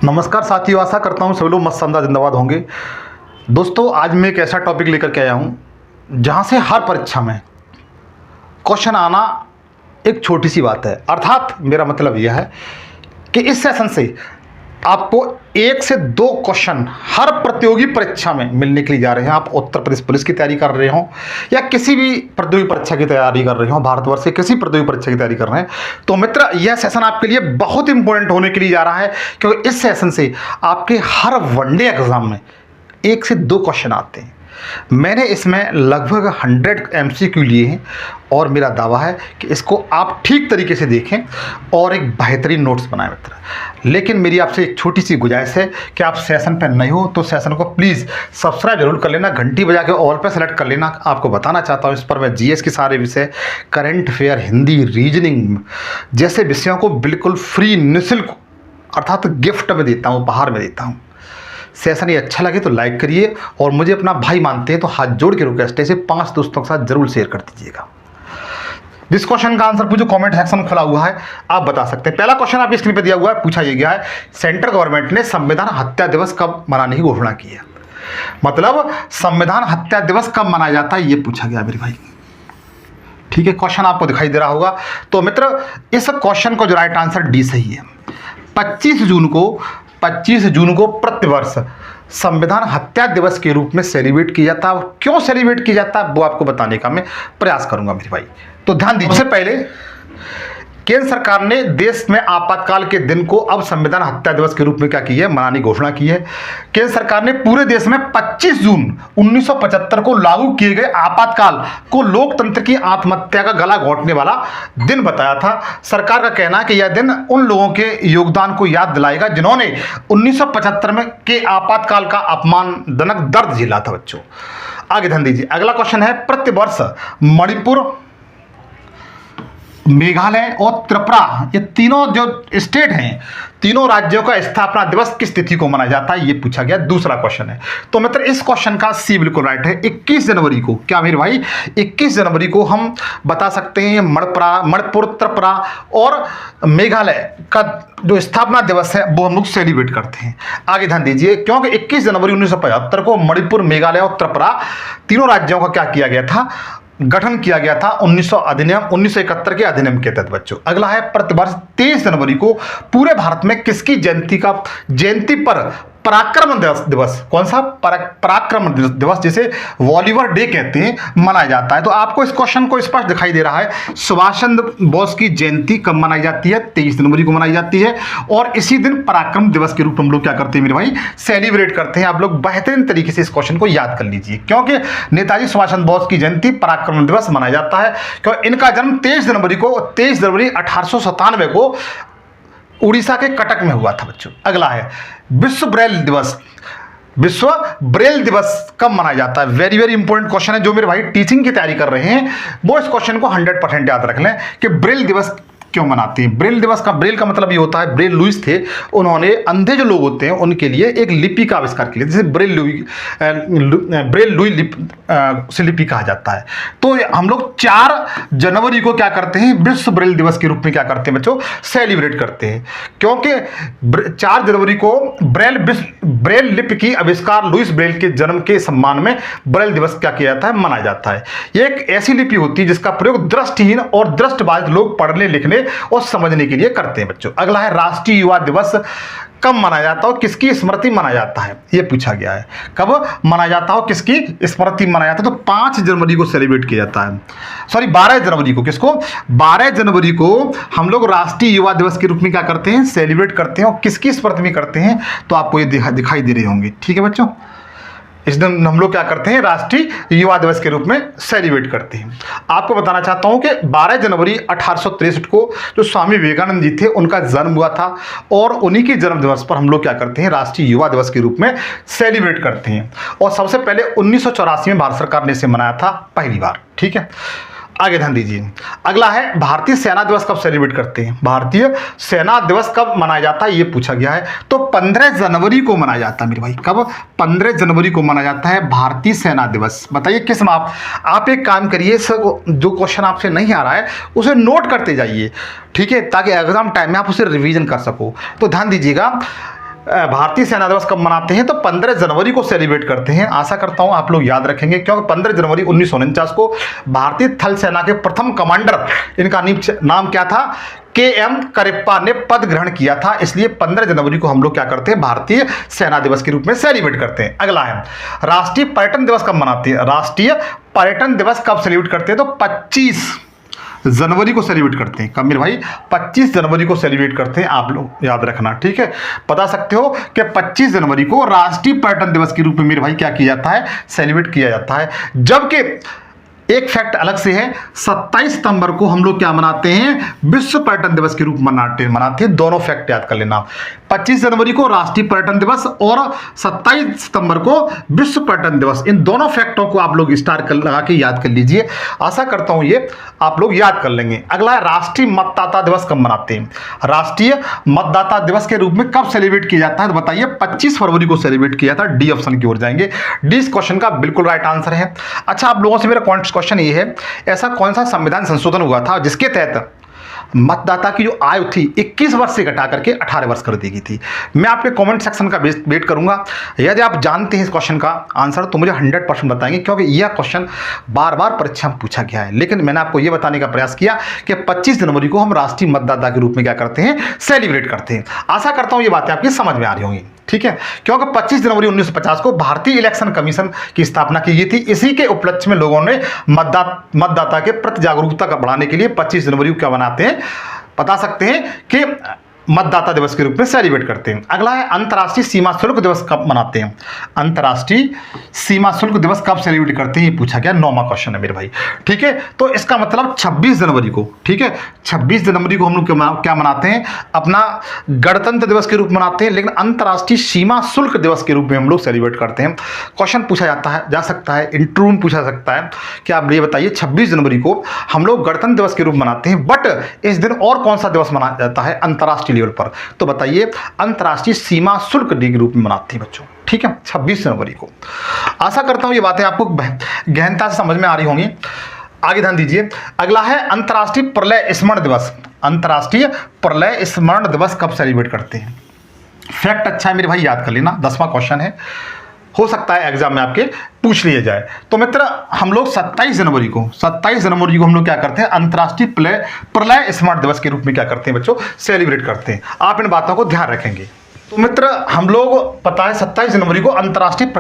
नमस्कार साथियों, आशा करता हूँ सभी लोग मस्त शानदार जिंदाबाद होंगे। दोस्तों, आज मैं एक ऐसा टॉपिक लेकर के आया हूँ जहाँ से हर परीक्षा में क्वेश्चन आना एक छोटी सी बात है। अर्थात मेरा मतलब यह है कि इस सेशन से आपको 1 से 2 क्वेश्चन हर प्रतियोगी परीक्षा में मिलने के लिए जा रहे हैं। आप उत्तर प्रदेश पुलिस की तैयारी कर रहे हो या किसी भी प्रतियोगी परीक्षा की तैयारी कर रहे हो, भारतवर्ष से किसी प्रतियोगी परीक्षा की तैयारी कर रहे हैं, तो मित्र यह सेशन आपके लिए बहुत इंपॉर्टेंट होने के लिए जा रहा है, क्योंकि इस सेशन से आपके हर वनडे एग्जाम में 1 से 2 क्वेश्चन आते हैं। मैंने इसमें लगभग 100 MCQ लिए हैं और मेरा दावा है कि इसको आप ठीक तरीके से देखें और एक बेहतरीन नोट्स बनाएं मित्र। लेकिन मेरी आपसे एक छोटी सी गुजारिश है कि आप सेशन पर नए हो तो सेशन को प्लीज़ सब्सक्राइब जरूर कर लेना, घंटी बजा के ऑल पे सेलेक्ट कर लेना। आपको बताना चाहता हूँ, इस पर मैं GS के सारे विषय, करंट अफेयर, हिंदी, रीजनिंग जैसे विषयों को बिल्कुल फ्री, निःशुल्क अर्थात गिफ्ट में देता हूँ, उपहार में देता हूँ। सेशन ये अच्छा लगे तो लाइक करिए और मुझे अपना भाई मानते हैं तो हाथ जोड़ के रिक्वेस्ट है, इसे 5 दोस्तों के साथ जरूर शेयर कर दीजिएगा। जिस क्वेश्चन का आंसर पूछो कमेंट सेक्शन खुला हुआ है, आप बता सकते हैं। पहला क्वेश्चन आपकी स्क्रीन पर दिया हुआ है, पूछा ये गया है, सेंट्रल गवर्नमेंट ने संविधान हत्या दिवस कब मनाने की घोषणा की है। मतलब संविधान हत्या दिवस कब मनाया जाता है, ये पूछा गया मेरे भाई। ठीक है, क्वेश्चन आपको दिखाई दे रहा होगा। तो मित्र इस क्वेश्चन को जो राइट आंसर डी सही है। 25 जून को प्रतिवर्ष संविधान हत्या दिवस के रूप में सेलिब्रेट किया जाता है। क्यों सेलिब्रेट किया जाता है वो आपको बताने का मैं प्रयास करूंगा मेरे भाई। तो ध्यान दीजिए, सबसे पहले केंद्र सरकार ने देश में आपातकाल के दिन को अब संविधान हत्या दिवस के रूप में क्या की है, मनाने की घोषणा की है। केंद्र सरकार ने पूरे देश में 25 जून 1975 को लागू किए गए आपातकाल को लोकतंत्र की आत्महत्या का गला घोंटने वाला दिन बताया था। सरकार का कहना है कि यह दिन उन लोगों के योगदान को याद दिलाएगा जिन्होंने 1975 में के आपातकाल का अपमानजनक दर्द झेला था। बच्चों आगे ध्यान दीजिए, अगला क्वेश्चन है, प्रतिवर्ष मणिपुर, मेघालय और त्रिपुरा, ये तीनों जो स्टेट हैं, तीनों राज्यों का स्थापना दिवस किस तिथि को मनाया जाता है, ये पूछा गया। दूसरा क्वेश्चन है, तो मित्र इस क्वेश्चन का सी बिल्कुल राइट है। 21 जनवरी को, क्या मेरे भाई, 21 जनवरी को हम बता सकते हैं मणिपुर, त्रिपुरा और मेघालय का जो स्थापना दिवस है वो हम लोग सेलिब्रेट करते हैं। आगे ध्यान दीजिए, क्योंकि 21 जनवरी 1975 को मणिपुर, मेघालय और त्रिपुरा तीनों राज्यों का क्या किया गया था, गठन किया गया था 1971 के अधिनियम के तहत। बच्चों अगला है, प्रतिवर्ष 23 जनवरी को पूरे भारत में किसकी जयंती पर पराक्रम दिवस, कौन सा, पराक्रम दिवस जिसे वॉलीवर डे कहते हैं, मनाया जाता है। तो आपको इस क्वेश्चन को स्पष्ट दिखाई दे रहा है, सुभाष चंद्र बोस की जयंती कब मनाई जाती है, 23 जनवरी को मनाई जाती है और इसी दिन पराक्रम दिवस के रूप में हम लोग क्या करते हैं मेरे भाई, सेलिब्रेट करते हैं। आप लोग बेहतरीन तरीके से इस क्वेश्चन को याद कर लीजिए, क्योंकि नेताजी सुभाष चंद्र बोस की जयंती पराक्रम दिवस मनाया जाता है, क्योंकि इनका जन्म 23 जनवरी 1897 को उड़ीसा के कटक में हुआ था। बच्चों अगला है, विश्व ब्रेल दिवस कब मनाया जाता है। वेरी वेरी इंपॉर्टेंट क्वेश्चन है। जो मेरे भाई टीचिंग की तैयारी कर रहे हैं वो इस क्वेश्चन को 100% याद रख लें कि ब्रेल दिवस क्यों मनाते हैं। ब्रेल दिवस का, ब्रेल का मतलब ये होता है, ब्रेल लुईस थे, उन्होंने अंधे जो लोग होते हैं उनके लिए एक लिपि का आविष्कार किया, जिसे ब्रेल लुई से लिपि कहा जाता है। तो हम लोग 4 जनवरी को क्या करते हैं, विश्व ब्रेल दिवस के रूप में क्या करते हैं बच्चों, सेलिब्रेट करते हैं, क्योंकि 4 जनवरी को ब्रेल लिपि की आविष्कार लुईस ब्रेल के जन्म के सम्मान में ब्रेल दिवस क्या किया जाता है, मनाया जाता है। ये एक ऐसी लिपि होती है जिसका प्रयोग दृष्टिहीन और दृष्टिबाधित लोग पढ़ने लिखने और समझने के लिए करते हैं। बच्चों अगला है, राष्ट्रीय युवा दिवस कब मनाया जाता है और किसकी स्मृति मनाया जाता है, यह पूछा गया है। कब मनाया जाता है और किसकी स्मृति मनाया जाता है, तो 5 जनवरी को सेलिब्रेट किया जाता है। सॉरी 12 जनवरी को, किसको, 12 जनवरी को हम लोग राष्ट्रीय युवा दिवस के रूप में क्या करते हैं, सेलिब्रेट करते हैं और किसकी स्मृति में करते हैं, तो आपको ये दिखाई दे रहे होंगे। ठीक है बच्चों, इस दिन हम लोग क्या करते हैं, राष्ट्रीय युवा दिवस के रूप में सेलिब्रेट करते हैं। आपको बताना चाहता हूं कि 12 जनवरी 1863 को जो स्वामी विवेकानंद जी थे उनका जन्म हुआ था और उन्हीं के जन्म दिवस पर हम लोग क्या करते हैं, राष्ट्रीय युवा दिवस के रूप में सेलिब्रेट करते हैं। और सबसे पहले 1984 में भारत सरकार ने इसे मनाया था पहली बार। ठीक है, आगे ध्यान दीजिए, अगला है, भारतीय सेना दिवस कब सेलिब्रेट करते हैं, भारतीय सेना दिवस कब मनाया जाता है, ये पूछा गया है। तो 15 जनवरी को मनाया जाता है मेरे भाई। कब, 15 जनवरी को मनाया जाता है भारतीय सेना दिवस। बताइए किस में। आप एक काम करिए, जो क्वेश्चन आपसे नहीं आ रहा है उसे नोट करते जाइए, ठीक है, ताकि एग्जाम टाइम में आप उसे रिवीजन कर सको। तो ध्यान दीजिएगा, भारतीय सेना दिवस कब मनाते हैं? तो 15 जनवरी को सेलिब्रेट करते हैं। आशा करता हूं आप लोग याद रखेंगे, क्योंकि 15 जनवरी 1949 को भारतीय थल सेना के प्रथम कमांडर, इनका नाम क्या था? KM करिप्पा ने पद ग्रहण किया था। इसलिए 15 जनवरी को हम लोग क्या करते हैं? भारतीय सेना दिवस के रूप में सेलिब्रेट करते हैं। अगला है राष्ट्रीय पर्यटन दिवस कब मनाते हैं? राष्ट्रीय पर्यटन दिवस कब सेलिब्रेट करते हैं? तो 25 जनवरी को सेलिब्रेट करते हैं। कब मेरे भाई? 25 जनवरी को सेलिब्रेट करते हैं। आप लोग याद रखना, ठीक है। बता सकते हो कि 25 जनवरी को राष्ट्रीय पर्यटन दिवस के रूप में मेरे भाई क्या किया जाता है? सेलिब्रेट किया जाता है। जबकि एक फैक्ट अलग से है, 27 सितंबर को हम लोग क्या मनाते हैं? विश्व पर्यटन दिवस के रूप में मनाते हैं। दोनों फैक्ट याद कर लेना, 25 जनवरी को राष्ट्रीय पर्यटन दिवस और 27 सितंबर को विश्व पर्यटन दिवस। इन दोनों फैक्टों को आप लोग स्टार कर लगा के याद कर लीजिए। आशा करता हूं ये आप लोग याद कर लेंगे। अगला है राष्ट्रीय मतदाता दिवस कब मनाते हैं? राष्ट्रीय मतदाता दिवस के रूप में कब सेलिब्रेट किया जाता है? तो बताइए। 25 फरवरी को सेलिब्रेट किया था। डी ऑप्शन की ओर जाएंगे। डी इस क्वेश्चन का बिल्कुल राइट आंसर है। अच्छा, आप लोगों से मेरा क्वेश्चन ये है, ऐसा कौन सा संविधान संशोधन हुआ था जिसके तहत मतदाता की जो आयु थी 21 वर्ष से घटा करके 18 वर्ष कर दी गई थी? मैं आपके कमेंट सेक्शन का वेट करूंगा। यदि आप जानते हैं इस क्वेश्चन का आंसर तो मुझे 100% बताएंगे, क्योंकि यह क्वेश्चन बार बार परीक्षा में पूछा गया है। लेकिन मैंने आपको यह बताने का प्रयास किया कि 25 जनवरी को हम राष्ट्रीय मतदाता के रूप में क्या करते हैं? सेलिब्रेट करते हैं। आशा करता हूं ये बातें आपकी समझ में आ रही होंगी, ठीक है। क्योंकि 25 जनवरी 1950 को भारतीय इलेक्शन कमीशन की स्थापना की गई थी। इसी के उपलक्ष्य में लोगों ने मतदाता के प्रति जागरूकता का बढ़ाने के लिए 25 जनवरी को क्या बनाते हैं? बता सकते हैं कि मतदाता दिवस के रूप में सेलिब्रेट करते हैं। अगला है अंतर्राष्ट्रीय सीमा शुल्क दिवस कब मनाते हैं? अंतर्राष्ट्रीय सीमा शुल्क दिवस कब सेलिब्रेट करते हैं, ये पूछा गया। 9वां क्वेश्चन है मेरे भाई, ठीक है। तो इसका मतलब 26 जनवरी को, ठीक है, 26 जनवरी को हम लोग क्या मनाते हैं? अपना गणतंत्र दिवस के रूप में मनाते हैं, लेकिन अंतर्राष्ट्रीय सीमा शुल्क दिवस के रूप में हम लोग सेलिब्रेट करते हैं। क्वेश्चन पूछा जा सकता है, इंटरव्यू में पूछा सकता है कि आप ये बताइए 26 जनवरी को हम लोग गणतंत्र दिवस के रूप में मनाते हैं, बट इस दिन और कौन सा दिवस मनाया जाता है अंतर्राष्ट्रीय लेवल पर? तो बताइए। अंतर्राष्ट्रीय सीमा शुल्क डे के रूप में मनाते हैं बच्चों, ठीक है, 26 जनवरी को। आशा करता हूं ये बातें आपको गहनता से समझ में आ रही होंगी। आगे ध्यान दीजिए। अगला है अंतर्राष्ट्रीय प्रलय स्मरण दिवस। अंतर्राष्ट्रीय प्रलय स्मरण दिवस कब सेलिब्रेट करते हैं? फैक्ट अच्छा है मेरे भाई, याद कर लेना। 10वां क्वेश्चन है, हो सकता है एग्जाम में आपके पूछ लिया जाए। तो मित्र हम लोग 27 जनवरी को हम लोग क्या करते हैं? अंतर्राष्ट्रीय प्रलय स्मरण दिवस के रूप में क्या करते हैं बच्चों? सेलिब्रेट करते हैं। आप इन बातों को ध्यान रखेंगे। तो मित्र हम लोग पता है 27 जनवरी को अंतर्राष्ट्रीय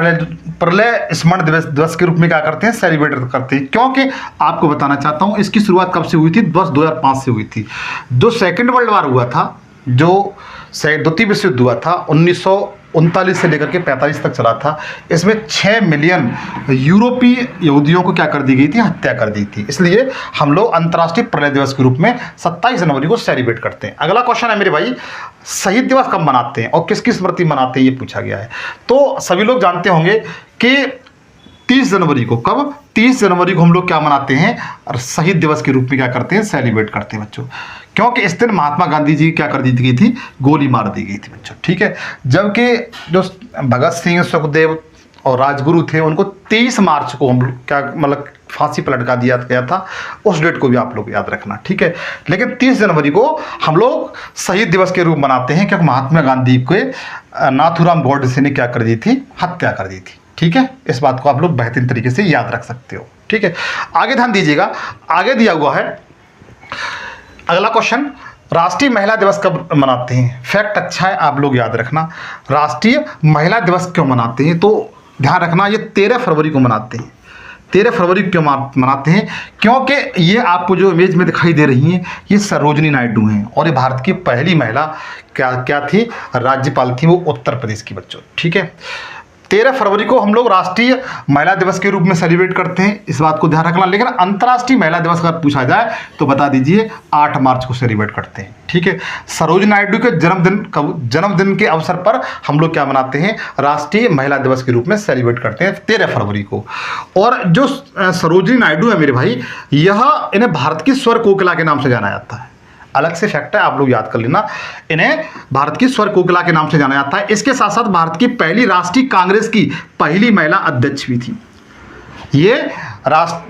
प्रलय स्मरण दिवस के रूप में क्या करते हैं? सेलिब्रेट करते हैं। क्योंकि आपको बताना चाहता हूं इसकी शुरुआत कब से हुई थी? 2005 से हुई थी। जो सेकेंड वर्ल्ड वॉर हुआ था, जो द्वितीय विश्व युद्ध हुआ था 1939 से लेकर के 45 तक चला था, इसमें 6 मिलियन यूरोपीय यहूदियों को क्या कर दी गई थी? हत्या कर दी थी। इसलिए हम लोग अंतर्राष्ट्रीय प्रलय दिवस के रूप में 27 जनवरी को सेलिब्रेट करते हैं। अगला क्वेश्चन है मेरे भाई, शहीद दिवस कब मनाते हैं और किसकी स्मृति मनाते हैं, ये पूछा गया है। तो सभी लोग जानते होंगे कि 30 जनवरी को, कब? 30 जनवरी को हम लोग क्या मनाते हैं? और शहीद दिवस के रूप में क्या करते हैं? सेलिब्रेट करते हैं बच्चों। क्योंकि इस दिन महात्मा गांधी जी क्या कर दी गई थी? गोली मार दी गई थी बच्चों, ठीक है। जबकि जो भगत सिंह, सुखदेव और राजगुरु थे उनको 23 मार्च को हम लोग क्या मतलब फांसी पर लटका दिया गया था। उस डेट को भी आप लोग याद रखना, ठीक है। लेकिन 30 जनवरी को हम लोग शहीद दिवस के रूप मनाते हैं, क्योंकि महात्मा गांधी के नाथूराम गोडसे ने क्या कर दी थी? हत्या कर दी थी, ठीक है। इस बात को आप लोग बेहतरीन तरीके से याद रख सकते हो, ठीक है। आगे ध्यान दीजिएगा, आगे दिया हुआ है अगला क्वेश्चन, राष्ट्रीय महिला दिवस कब मनाते हैं? फैक्ट अच्छा है, आप लोग याद रखना। राष्ट्रीय महिला दिवस क्यों मनाते हैं? तो ध्यान रखना, ये 13 फरवरी को मनाते हैं। 13 फरवरी क्यों मनाते हैं? क्योंकि ये आपको जो इमेज में दिखाई दे रही हैं ये सरोजिनी नायडू हैं, और ये भारत की पहली महिला क्या थी? राज्यपाल थी, वो उत्तर प्रदेश की बच्चों, ठीक है। 13 फरवरी को हम लोग राष्ट्रीय महिला दिवस के रूप में सेलिब्रेट करते हैं, इस बात को ध्यान रखना। लेकिन अंतर्राष्ट्रीय महिला दिवस अगर पूछा जाए तो बता दीजिए 8 मार्च को सेलिब्रेट करते हैं, ठीक है। सरोजिनी नायडू के जन्मदिन के अवसर पर हम लोग क्या मनाते हैं? राष्ट्रीय महिला दिवस के रूप में सेलिब्रेट करते हैं 13 फरवरी को। और जो सरोजिनी नायडू है मेरे भाई, यह इन्हें भारत की स्वर कोकिला के नाम से जाना जाता है। अलग से फैक्ट है, आप लोग याद कर लेना। इन्हें भारत की स्वर कोकिला के नाम से जाना जाता है। इसके साथ साथ भारत की पहली राष्ट्रीय कांग्रेस की पहली महिला अध्यक्ष भी थी। ये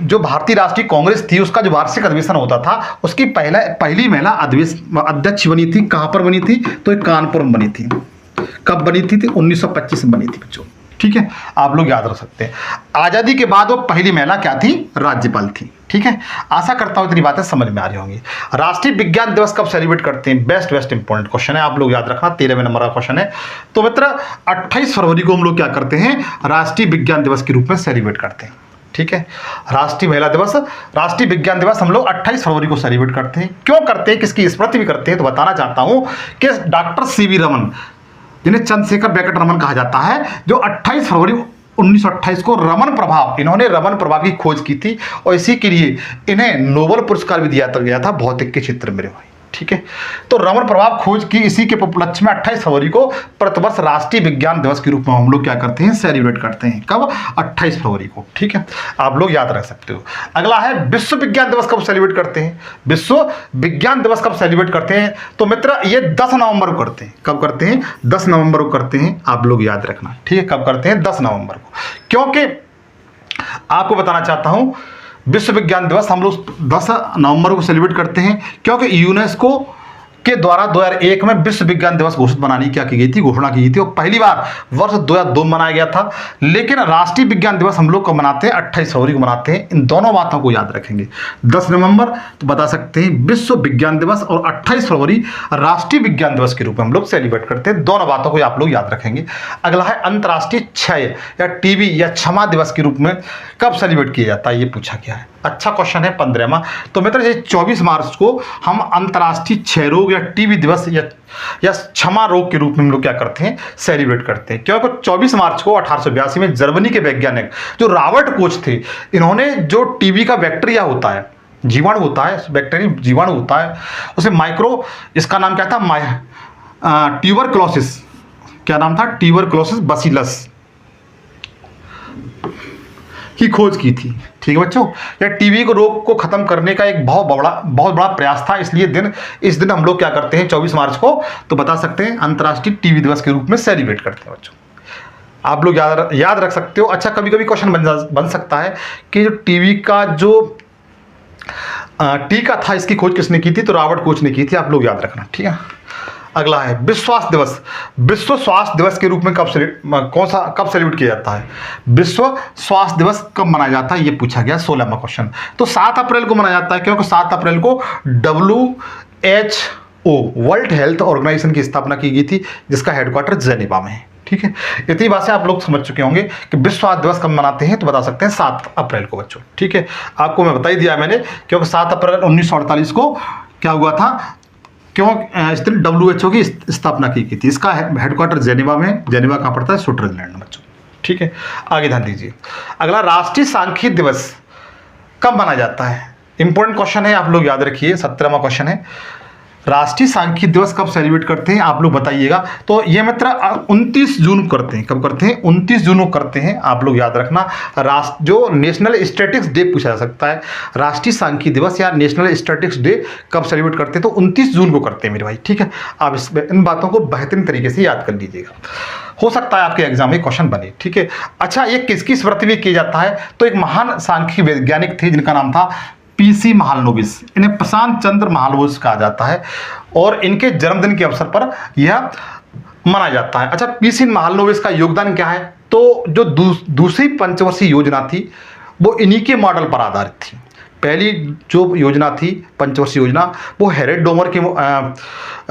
जो भारतीय राष्ट्रीय कांग्रेस थी उसका जो वार्षिक अधिवेशन होता था उसकी पहली महिला अध्यक्ष बनी थी। कहां पर बनी थी? तो कानपुर में बनी थी। कब बनी थी? 1925 में बनी थी बच्चों, ठीक है, आप लोग याद रख सकते हैं। आज़ादी के बाद वो पहली महिला क्या थी? राज्यपाल थी, ठीक है। आशा करता हूँ इतनी बातें समझ में आ रही होंगी। राष्ट्रीय विज्ञान दिवस कब सेलिब्रेट करते हैं? बेस्ट इंपॉर्टेंट क्वेश्चन है, आप लोग याद रखना, 13वें नंबर का क्वेश्चन है। तो मित्र 28 फरवरी को हम लोग क्या करते हैं? राष्ट्रीय विज्ञान दिवस के रूप में सेलिब्रेट करते हैं, ठीक है। राष्ट्रीय महिला दिवस, राष्ट्रीय विज्ञान दिवस हम लोग 28 फरवरी को सेलिब्रेट करते हैं। क्यों करते हैं, किसकी स्मृति भी करते हैं, तो बताना चाहता हूं कि डॉक्टर सीवी रमन, जिन्हें चंद्रशेखर वेंकट रमन कहा जाता है, जो 28 फरवरी 1928 को रमन प्रभाव, इन्होंने रमन प्रभाव की खोज की थी और इसी के लिए इन्हें नोबेल पुरस्कार भी दिया गया था भौतिक के क्षेत्र में, ठीक है। तो रमन प्रभाव खोज की, इसी के उपलक्ष्य में 28 फरवरी को प्रतिवर्ष राष्ट्रीय विज्ञान दिवस के रूप में हम लोग क्या करते हैं? सेलिब्रेट करते हैं। कब? 28 फरवरी को, ठीक है, आप लोग याद रख सकते हो। अगला है विश्व विज्ञान दिवस कब सेलिब्रेट करते हैं? विश्व विज्ञान दिवस कब सेलिब्रेट करते हैं? तो मित्र ये 10 नवंबर को करते हैं। कब करते हैं? 10 नवंबर को करते हैं, आप लोग याद रखना, ठीक है। कब करते हैं? 10 नवंबर को। क्योंकि आपको बताना चाहता हूं विश्व विज्ञान दिवस हम लोग 10 नवंबर को सेलिब्रेट करते हैं क्योंकि यूनेस्को के द्वारा 2001 में विश्व विज्ञान दिवस घोषित बनाने क्या की गई थी? घोषणा की गई थी और पहली बार वर्ष 2002 में मनाया गया था। लेकिन राष्ट्रीय विज्ञान दिवस हम लोग को मनाते हैं 28 फरवरी को मनाते हैं। इन दोनों बातों को याद रखेंगे। 10 नवंबर तो बता सकते हैं विश्व विज्ञान दिवस और 28 फरवरी राष्ट्रीय विज्ञान दिवस के रूप में हम लोग सेलिब्रेट करते हैं। दोनों बातों को आप लोग याद रखेंगे। अगला है अंतर्राष्ट्रीय क्षय या टीबी या क्षमा दिवस के रूप में कब सेलिब्रेट किया जाता है? ये पूछा गया है। अच्छा क्वेश्चन है, 15वां। तो मित्र ये 24 मार्च को हम अंतर्राष्ट्रीय क्षय रोग या टीबी दिवस या क्षमा रोग के रूप में हम लोग क्या करते हैं? सेलिब्रेट करते हैं। क्योंकि 24 मार्च को 1882 में जर्मनी के वैज्ञानिक जो रॉबर्ट कोच थे, इन्होंने जो टीबी का बैक्टीरिया होता है, जीवाणु होता है, बैक्टीरिया जीवाणु होता है, उसे माइक्रो, इसका नाम क्या था? ट्यूबरक्लोसिस, क्या नाम था? ट्यूबरक्लोसिस बैसिलस की खोज की थी, ठीक है बच्चों। यह टीबी को रोग को खत्म करने का एक बहुत बड़ा प्रयास था। इसलिए इस दिन हम लोग क्या करते हैं 24 मार्च को, तो बता सकते हैं अंतर्राष्ट्रीय टीबी दिवस के रूप में सेलिब्रेट करते हैं बच्चों। आप लोग याद रख सकते हो। अच्छा, कभी कभी क्वेश्चन बन सकता है कि जो टीबी का जो टीका था, इसकी खोज किसने की थी? तो रॉबर्ट कोच ने की थी, आप लोग याद रखना, ठीक है। अगला है विश्व स्वास्थ्य दिवस। विश्व स्वास्थ्य दिवस के रूप में कब सेलिब्रेट किया जाता है? विश्व स्वास्थ्य दिवस कब मनाया जाता है? ये पूछा गया 16वां क्वेश्चन। तो 7 अप्रैल को मनाया जाता है क्योंकि 7 अप्रैल को WHO वर्ल्ड हेल्थ ऑर्गेनाइजेशन की स्थापना की गई थी, जिसका हेडक्वार्टर जेनेवा में है, ठीक है। इतनी बात से आप लोग समझ चुके होंगे कि विश्व स्वास्थ्य दिवस कब मनाते हैं, तो बता सकते हैं 7 अप्रैल को बच्चों, ठीक है। आपको मैं बता ही दिया मैंने, क्योंकि 7 अप्रैल 1948 को क्या हुआ था? क्यों इस दिन WHO की स्थापना की गई थी। इसका हेडक्वार्टर जेनेवा में, जेनेवा कहाँ पड़ता है? स्विट्जरलैंड में बच्चों, ठीक है। आगे ध्यान दीजिए। अगला राष्ट्रीय सांख्यिकी दिवस कब मनाया जाता है? इंपॉर्टेंट क्वेश्चन है, आप लोग याद रखिए। 17वां क्वेश्चन है, राष्ट्रीय सांख्यिकी दिवस कब सेलिब्रेट करते हैं? आप लोग बताइएगा। तो ये मित्र 29 जून को करते हैं। कब करते हैं? 29 जून को करते हैं, आप लोग याद रखना। जो नेशनल स्टैटिस्टिक्स डे पूछा जा सकता है, राष्ट्रीय सांख्यिकी दिवस या नेशनल स्टैटिस्टिक्स डे कब सेलिब्रेट करते हैं? तो 29 जून को करते हैं मेरे भाई, ठीक है। आप इन बातों को बेहतरीन तरीके से याद कर लीजिएगा, हो सकता है आपके एग्जाम में क्वेश्चन बने, ठीक है। अच्छा, ये किसकी स्मृति में किया जाता है? तो एक महान सांख्यिकी वैज्ञानिक थे जिनका नाम था PC महालनोबिस। इन्हें प्रशांत चंद्र महालनोबिस कहा जाता है और इनके जन्मदिन के अवसर पर यह मनाया जाता है। अच्छा, PC महालनोबिस का योगदान क्या है? तो जो दूसरी पंचवर्षीय योजना थी वो इन्हीं के मॉडल पर आधारित थी। पहली जो योजना थी पंचवर्षीय योजना, वो हेरेड डोमर के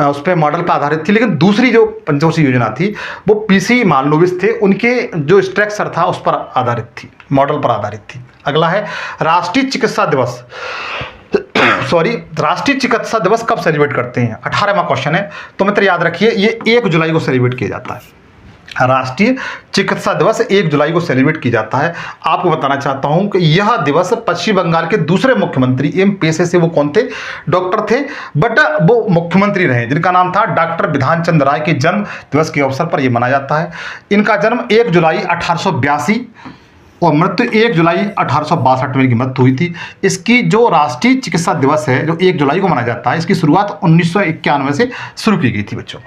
उस पर मॉडल पर आधारित थी, लेकिन दूसरी जो पंचवर्षीय योजना थी वो PC महालनोबिस थे, उनके जो स्ट्रक्चर था उस पर आधारित थी, मॉडल पर आधारित थी। अगला है राष्ट्रीय चिकित्सा दिवस। राष्ट्रीय चिकित्सा दिवस कब सेलिब्रेट करते हैं? 18वां क्वेश्चन है। तो मित्र याद रखिए, ये 1 जुलाई को सेलिब्रेट किया जाता है। राष्ट्रीय चिकित्सा दिवस 1 जुलाई को सेलिब्रेट किया जाता है। आपको बताना चाहता हूं कि यह दिवस पश्चिम बंगाल के दूसरे मुख्यमंत्री, पेशे से वो कौन थे? डॉक्टर थे, बट वो मुख्यमंत्री रहे, जिनका नाम था डॉक्टर विधान चंद्र राय के जन्म दिवस के अवसर पर यह मनाया जाता है। इनका जन्म 1 जुलाई 1882 और मृत्यु 1 जुलाई 1862 में इनकी मृत्यु हुई थी। इसकी जो राष्ट्रीय चिकित्सा दिवस है जो 1 जुलाई को मनाया जाता है, इसकी शुरुआत 1991 से शुरू की गई थी बच्चों।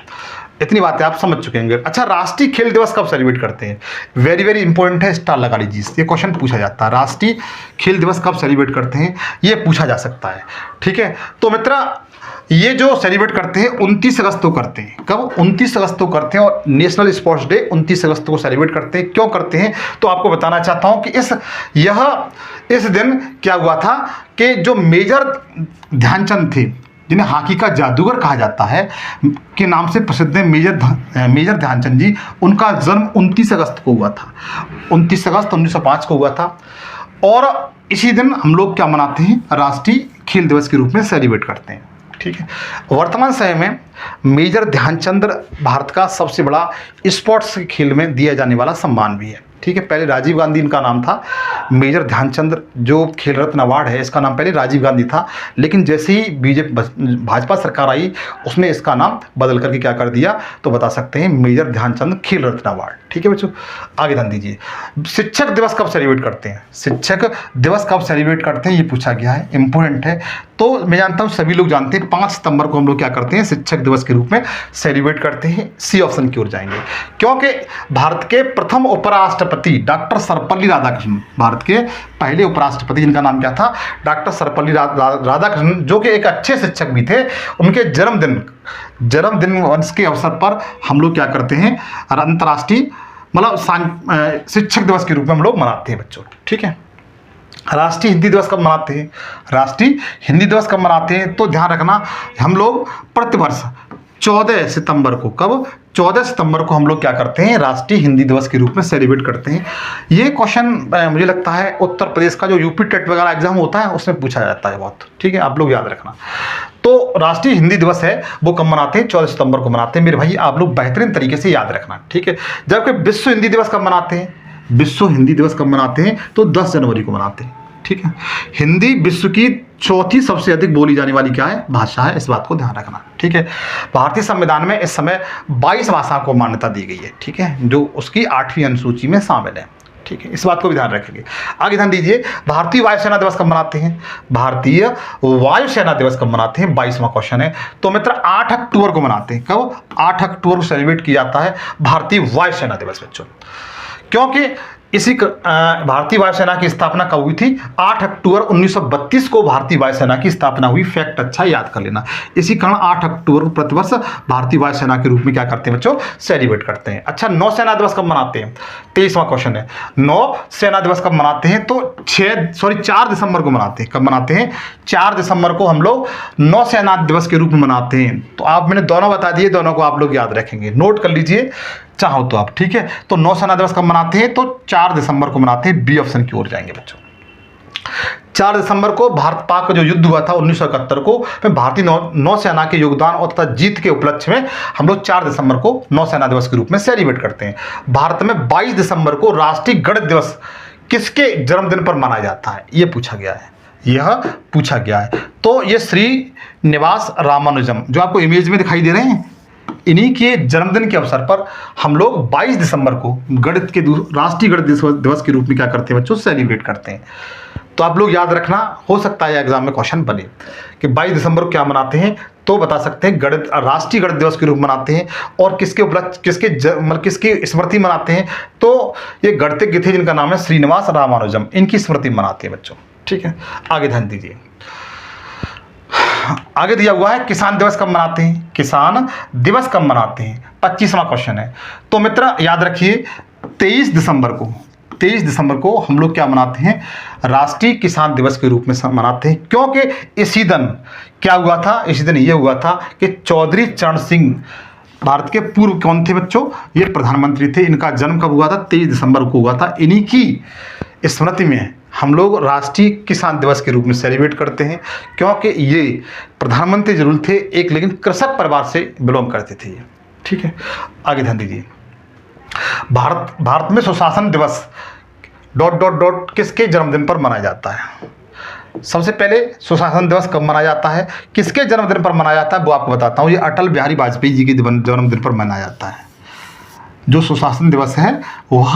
इतनी बातें आप समझ चुके होंगे। अच्छा, राष्ट्रीय खेल दिवस कब सेलिब्रेट करते हैं? वेरी वेरी इंपॉर्टेंट है, स्टार लगा लीजिए, ये क्वेश्चन पूछा जाता है। राष्ट्रीय खेल दिवस कब सेलिब्रेट करते हैं, ये पूछा जा सकता है। ठीक है, तो मित्र ये जो सेलिब्रेट करते हैं 29 अगस्त को करते हैं। कब? 29 अगस्त को करते हैं। और नेशनल स्पोर्ट्स डे 29 अगस्त को सेलिब्रेट करते हैं। क्यों करते हैं, तो आपको बताना चाहता हूं कि इस दिन क्या हुआ था कि जो मेजर ध्यानचंद थे, जिन्हें हॉकी का जादूगर कहा जाता है के नाम से प्रसिद्ध है, मेजर ध्यानचंद जी, उनका जन्म 29 अगस्त को हुआ था। 29 अगस्त 1905 को हुआ था। और इसी दिन हम लोग क्या मनाते हैं, राष्ट्रीय खेल दिवस के रूप में सेलिब्रेट करते हैं। ठीक है, वर्तमान समय में मेजर ध्यानचंद भारत का सबसे बड़ा स्पोर्ट्स खेल में दिया जाने वाला सम्मान भी है। ठीक है, पहले राजीव गांधी इनका नाम था। मेजर ध्यानचंद जो खेल रत्न अवार्ड है, इसका नाम पहले राजीव गांधी था, लेकिन जैसे ही भाजपा सरकार आई, उसने इसका नाम बदल करके क्या कर दिया, तो बता सकते हैं मेजर ध्यानचंद खेल रत्न अवार्ड। ठीक है बच्चों, आगे ध्यान दीजिए। शिक्षक दिवस कब सेलिब्रेट करते हैं? शिक्षक दिवस कब सेलिब्रेट करते हैं, ये पूछा गया है, इंपॉर्टेंट है। तो मैं जानता हूँ सभी लोग जानते हैं, 5 सितंबर को हम लोग क्या करते हैं, शिक्षक दिवस के रूप में सेलिब्रेट करते हैं। सी ऑप्शन की ओर जाएंगे, क्योंकि भारत के प्रथम उपराष्ट्रपति डॉक्टर सर्वपल्ली राधाकृष्णन, भारत के पहले उपराष्ट्रपति, जिनका नाम क्या था, डॉक्टर सर्वपल्ली राधाकृष्णन, जो कि एक अच्छे शिक्षक भी थे, उनके जन्मदिन वंश के अवसर पर हम लोग क्या करते हैं, अंतर्राष्ट्रीय मतलब शिक्षक दिवस के रूप में हम लोग मनाते हैं बच्चों। ठीक है, राष्ट्रीय हिंदी दिवस कब मनाते हैं? राष्ट्रीय हिंदी दिवस कब मनाते हैं, तो ध्यान रखना, हम लोग प्रतिवर्ष 14 सितंबर को, कब? 14 सितंबर को हम लोग क्या करते हैं, राष्ट्रीय हिंदी दिवस के रूप में सेलिब्रेट करते हैं। ये क्वेश्चन मुझे लगता है उत्तर प्रदेश का जो यूपी टेट वगैरह एग्जाम होता है उसमें पूछा जाता है बहुत। ठीक है, आप लोग याद रखना। तो राष्ट्रीय हिंदी दिवस है वो कब मनाते हैं? 14 सितंबर को मनाते हैं मेरे भाई, आप लोग बेहतरीन तरीके से याद रखना। ठीक है, जबकि विश्व हिंदी दिवस कब मनाते हैं? विश्व हिंदी दिवस कब मनाते हैं, तो 10 जनवरी को मनाते हैं। ठीक है, हिंदी विश्व की चौथी सबसे अधिक बोली जाने वाली क्या है, भाषा है, इस बात को ध्यान रखना। ठीक है, भारतीय संविधान में इस समय 22 भाषाओं को मान्यता दी गई है। ठीक है, जो उसकी 8वीं अनुसूची में शामिल है। ठीक है, इस बात को भी ध्यान रखेंगे। आगे ध्यान दीजिए, भारतीय वायुसेना दिवस कब मनाते हैं? भारतीय वायुसेना दिवस कब मनाते हैं, 22वां क्वेश्चन है। तो मित्र 8 अक्टूबर को मनाते हैं। कब? 8 अक्टूबर को सेलिब्रेट किया जाता है भारतीय वायुसेना दिवस बच्चों, क्योंकि इसी भारतीय वायुसेना की स्थापना कब हुई थी? 8 अक्टूबर 1932 को भारतीय वायुसेना की स्थापना हुई। फैक्ट अच्छा याद कर लेना। इसी कारण 8 अक्टूबर को प्रतिवर्ष भारतीय वायुसेना के रूप में क्या करते हैं बच्चों, सेलिब्रेट करते हैं। अच्छा, नौसेना दिवस कब मनाते हैं? 23वां क्वेश्चन है, नौसेना दिवस कब मनाते हैं? तो 4 दिसंबर को मनाते हैं। कब मनाते हैं? 4 दिसंबर को हम लोग नौसेना दिवस के रूप में मनाते हैं। तो आप मैंने दोनों बता दिए, दोनों को आप लोग याद रखेंगे, नोट कर लीजिए चाहो तो आप। ठीक है, तो नौसेना दिवस कब मनाते हैं? तो 4 दिसंबर को मनाते हैं। बी ऑप्शन की ओर जाएंगे बच्चों। 4 दिसंबर को भारत पाक का जो युद्ध हुआ था 1971 को, भारतीय नौसेना के योगदान और तथा जीत के उपलक्ष्य में हम लोग 4 दिसंबर को नौसेना दिवस के रूप में सेलिब्रेट करते हैं। भारत में 22 दिसंबर को राष्ट्रीय गणित दिवस किसके जन्मदिन पर मनाया जाता है, यह पूछा गया है। यह पूछा गया है। तो ये श्रीनिवास रामानुजम जो आपको इमेज में दिखाई दे रहे हैं, इन्हीं के जन्मदिन के अवसर पर हम लोग 22 दिसंबर को गणित के राष्ट्रीय गणित दिवस के रूप में क्या करते हैं बच्चों, सेलिब्रेट करते हैं। तो आप लोग याद रखना, हो सकता है एग्जाम में क्वेश्चन बने कि 22 दिसंबर को क्या मनाते हैं, तो बता सकते हैं राष्ट्रीय गणित दिवस के रूप में मनाते हैं। और किसके उपलक्ष्य, किसकी स्मृति मनाते हैं, तो ये गणितज्ञ थे जिनका नाम है श्रीनिवास रामानुजम, इनकी स्मृति मनाते हैं बच्चों। ठीक है, आगे ध्यान दीजिए। आगे दिया हुआ है किसान दिवस कब मनाते हैं? किसान दिवस कब मनाते हैं, 25वां क्वेश्चन है। तो मित्र याद रखिए 23 दिसंबर को हम लोग क्या मनाते हैं, राष्ट्रीय किसान दिवस के रूप में मनाते हैं। क्योंकि इसी दिन क्या हुआ था, इसी दिन ये हुआ था कि चौधरी चरण सिंह भारत के पूर्व कौन थे बच्चों, ये प्रधानमंत्री थे। इनका जन्म कब हुआ था? 23 दिसंबर को हुआ था। इन्हीं की स्मृति में हम लोग राष्ट्रीय किसान दिवस के रूप में सेलिब्रेट करते हैं, क्योंकि ये प्रधानमंत्री जरूर थे एक, लेकिन कृषक परिवार से बिलोंग करते थे ये। ठीक है, आगे ध्यान दीजिए। भारत में सुशासन दिवस ... किसके जन्मदिन पर मनाया जाता है? सबसे पहले सुशासन दिवस कब मनाया जाता है, किसके जन्मदिन पर मनाया जाता है, वो आपको बताता हूँ। ये अटल बिहारी वाजपेयी जी के जन्मदिन पर मनाया जाता है। जो सुशासन दिवस है वह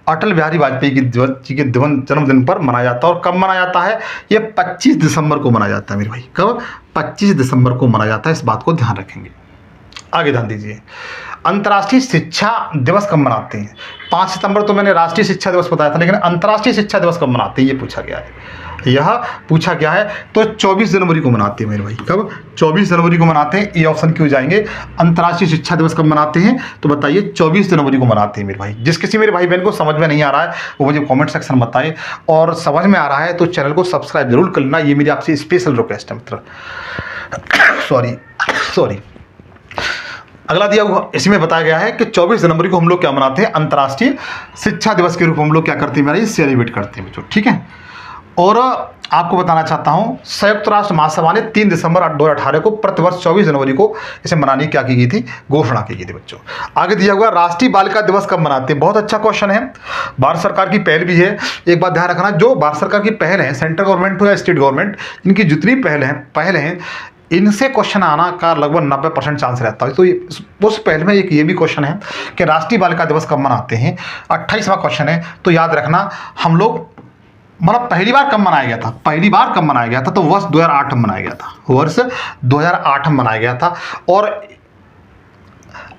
अटल बिहारी वाजपेयी जी के जन्मदिन पर मनाया जाता है। और कब मनाया जाता है? ये 25 दिसंबर को मनाया जाता है मेरे भाई। कब? 25 दिसंबर को मनाया जाता है, इस बात को ध्यान रखेंगे। आगे ध्यान दीजिए। अंतर्राष्ट्रीय शिक्षा दिवस कब मनाते हैं? 5 सितंबर तो मैंने राष्ट्रीय शिक्षा दिवस बताया था, लेकिन अंतर्राष्ट्रीय शिक्षा दिवस कब मनाते हैं ये पूछा गया है। यह पूछा गया है तो 24 जनवरी को मनाते हैं मेरे भाई। कब? 24 जनवरी को मनाते हैं। ये ऑप्शन क्यों जाएंगे? अंतर्राष्ट्रीय शिक्षा दिवस कब मनाते हैं तो बताइए 24 जनवरी को मनाते हैं मेरे भाई। जिस किसी मेरे भाई बहन को समझ में नहीं आ रहा है वो मुझे कमेंट सेक्शन में बताएं, और समझ में आ रहा है तो चैनल को सब्सक्राइब जरूर कर लेना, ये मेरी आपसे स्पेशल रिक्वेस्ट है मित्र। सॉरी। अगला दिया हुआ इसमें बताया गया है कि 24 जनवरी को हम लोग क्या मनाते हैं? अंतर्राष्ट्रीय शिक्षा दिवस के रूप में हम लोग क्या करते हैं मेरा, सेलिब्रेट करते हैं बच्चों, ठीक है। और आपको बताना चाहता हूं, संयुक्त राष्ट्र महासभा ने 3 दिसंबर 2018 को प्रतिवर्ष 24 जनवरी को इसे मनाने की क्या की गई थी? घोषणा की गई थी बच्चों। आगे दिया हुआ राष्ट्रीय बालिका दिवस कब मनाते हैं? बहुत अच्छा क्वेश्चन है। भारत सरकार की पहल भी है। एक बात ध्यान रखना, जो भारत सरकार की पहल है, सेंट्रल गवर्नमेंट हो या स्टेट गवर्नमेंट, इनकी जितनी पहल हैं इनसे क्वेश्चन आना का लगभग 90% चांस रहता है। तो उस पहल में एक ये भी क्वेश्चन है कि राष्ट्रीय बालिका दिवस कब मनाते हैं? 28वां क्वेश्चन है। तो याद रखना, हम लोग मतलब पहली बार कब मनाया गया था? पहली बार कब मनाया गया था? तो वर्ष 2008 में मनाया गया था। वर्ष 2008 में मनाया गया था। और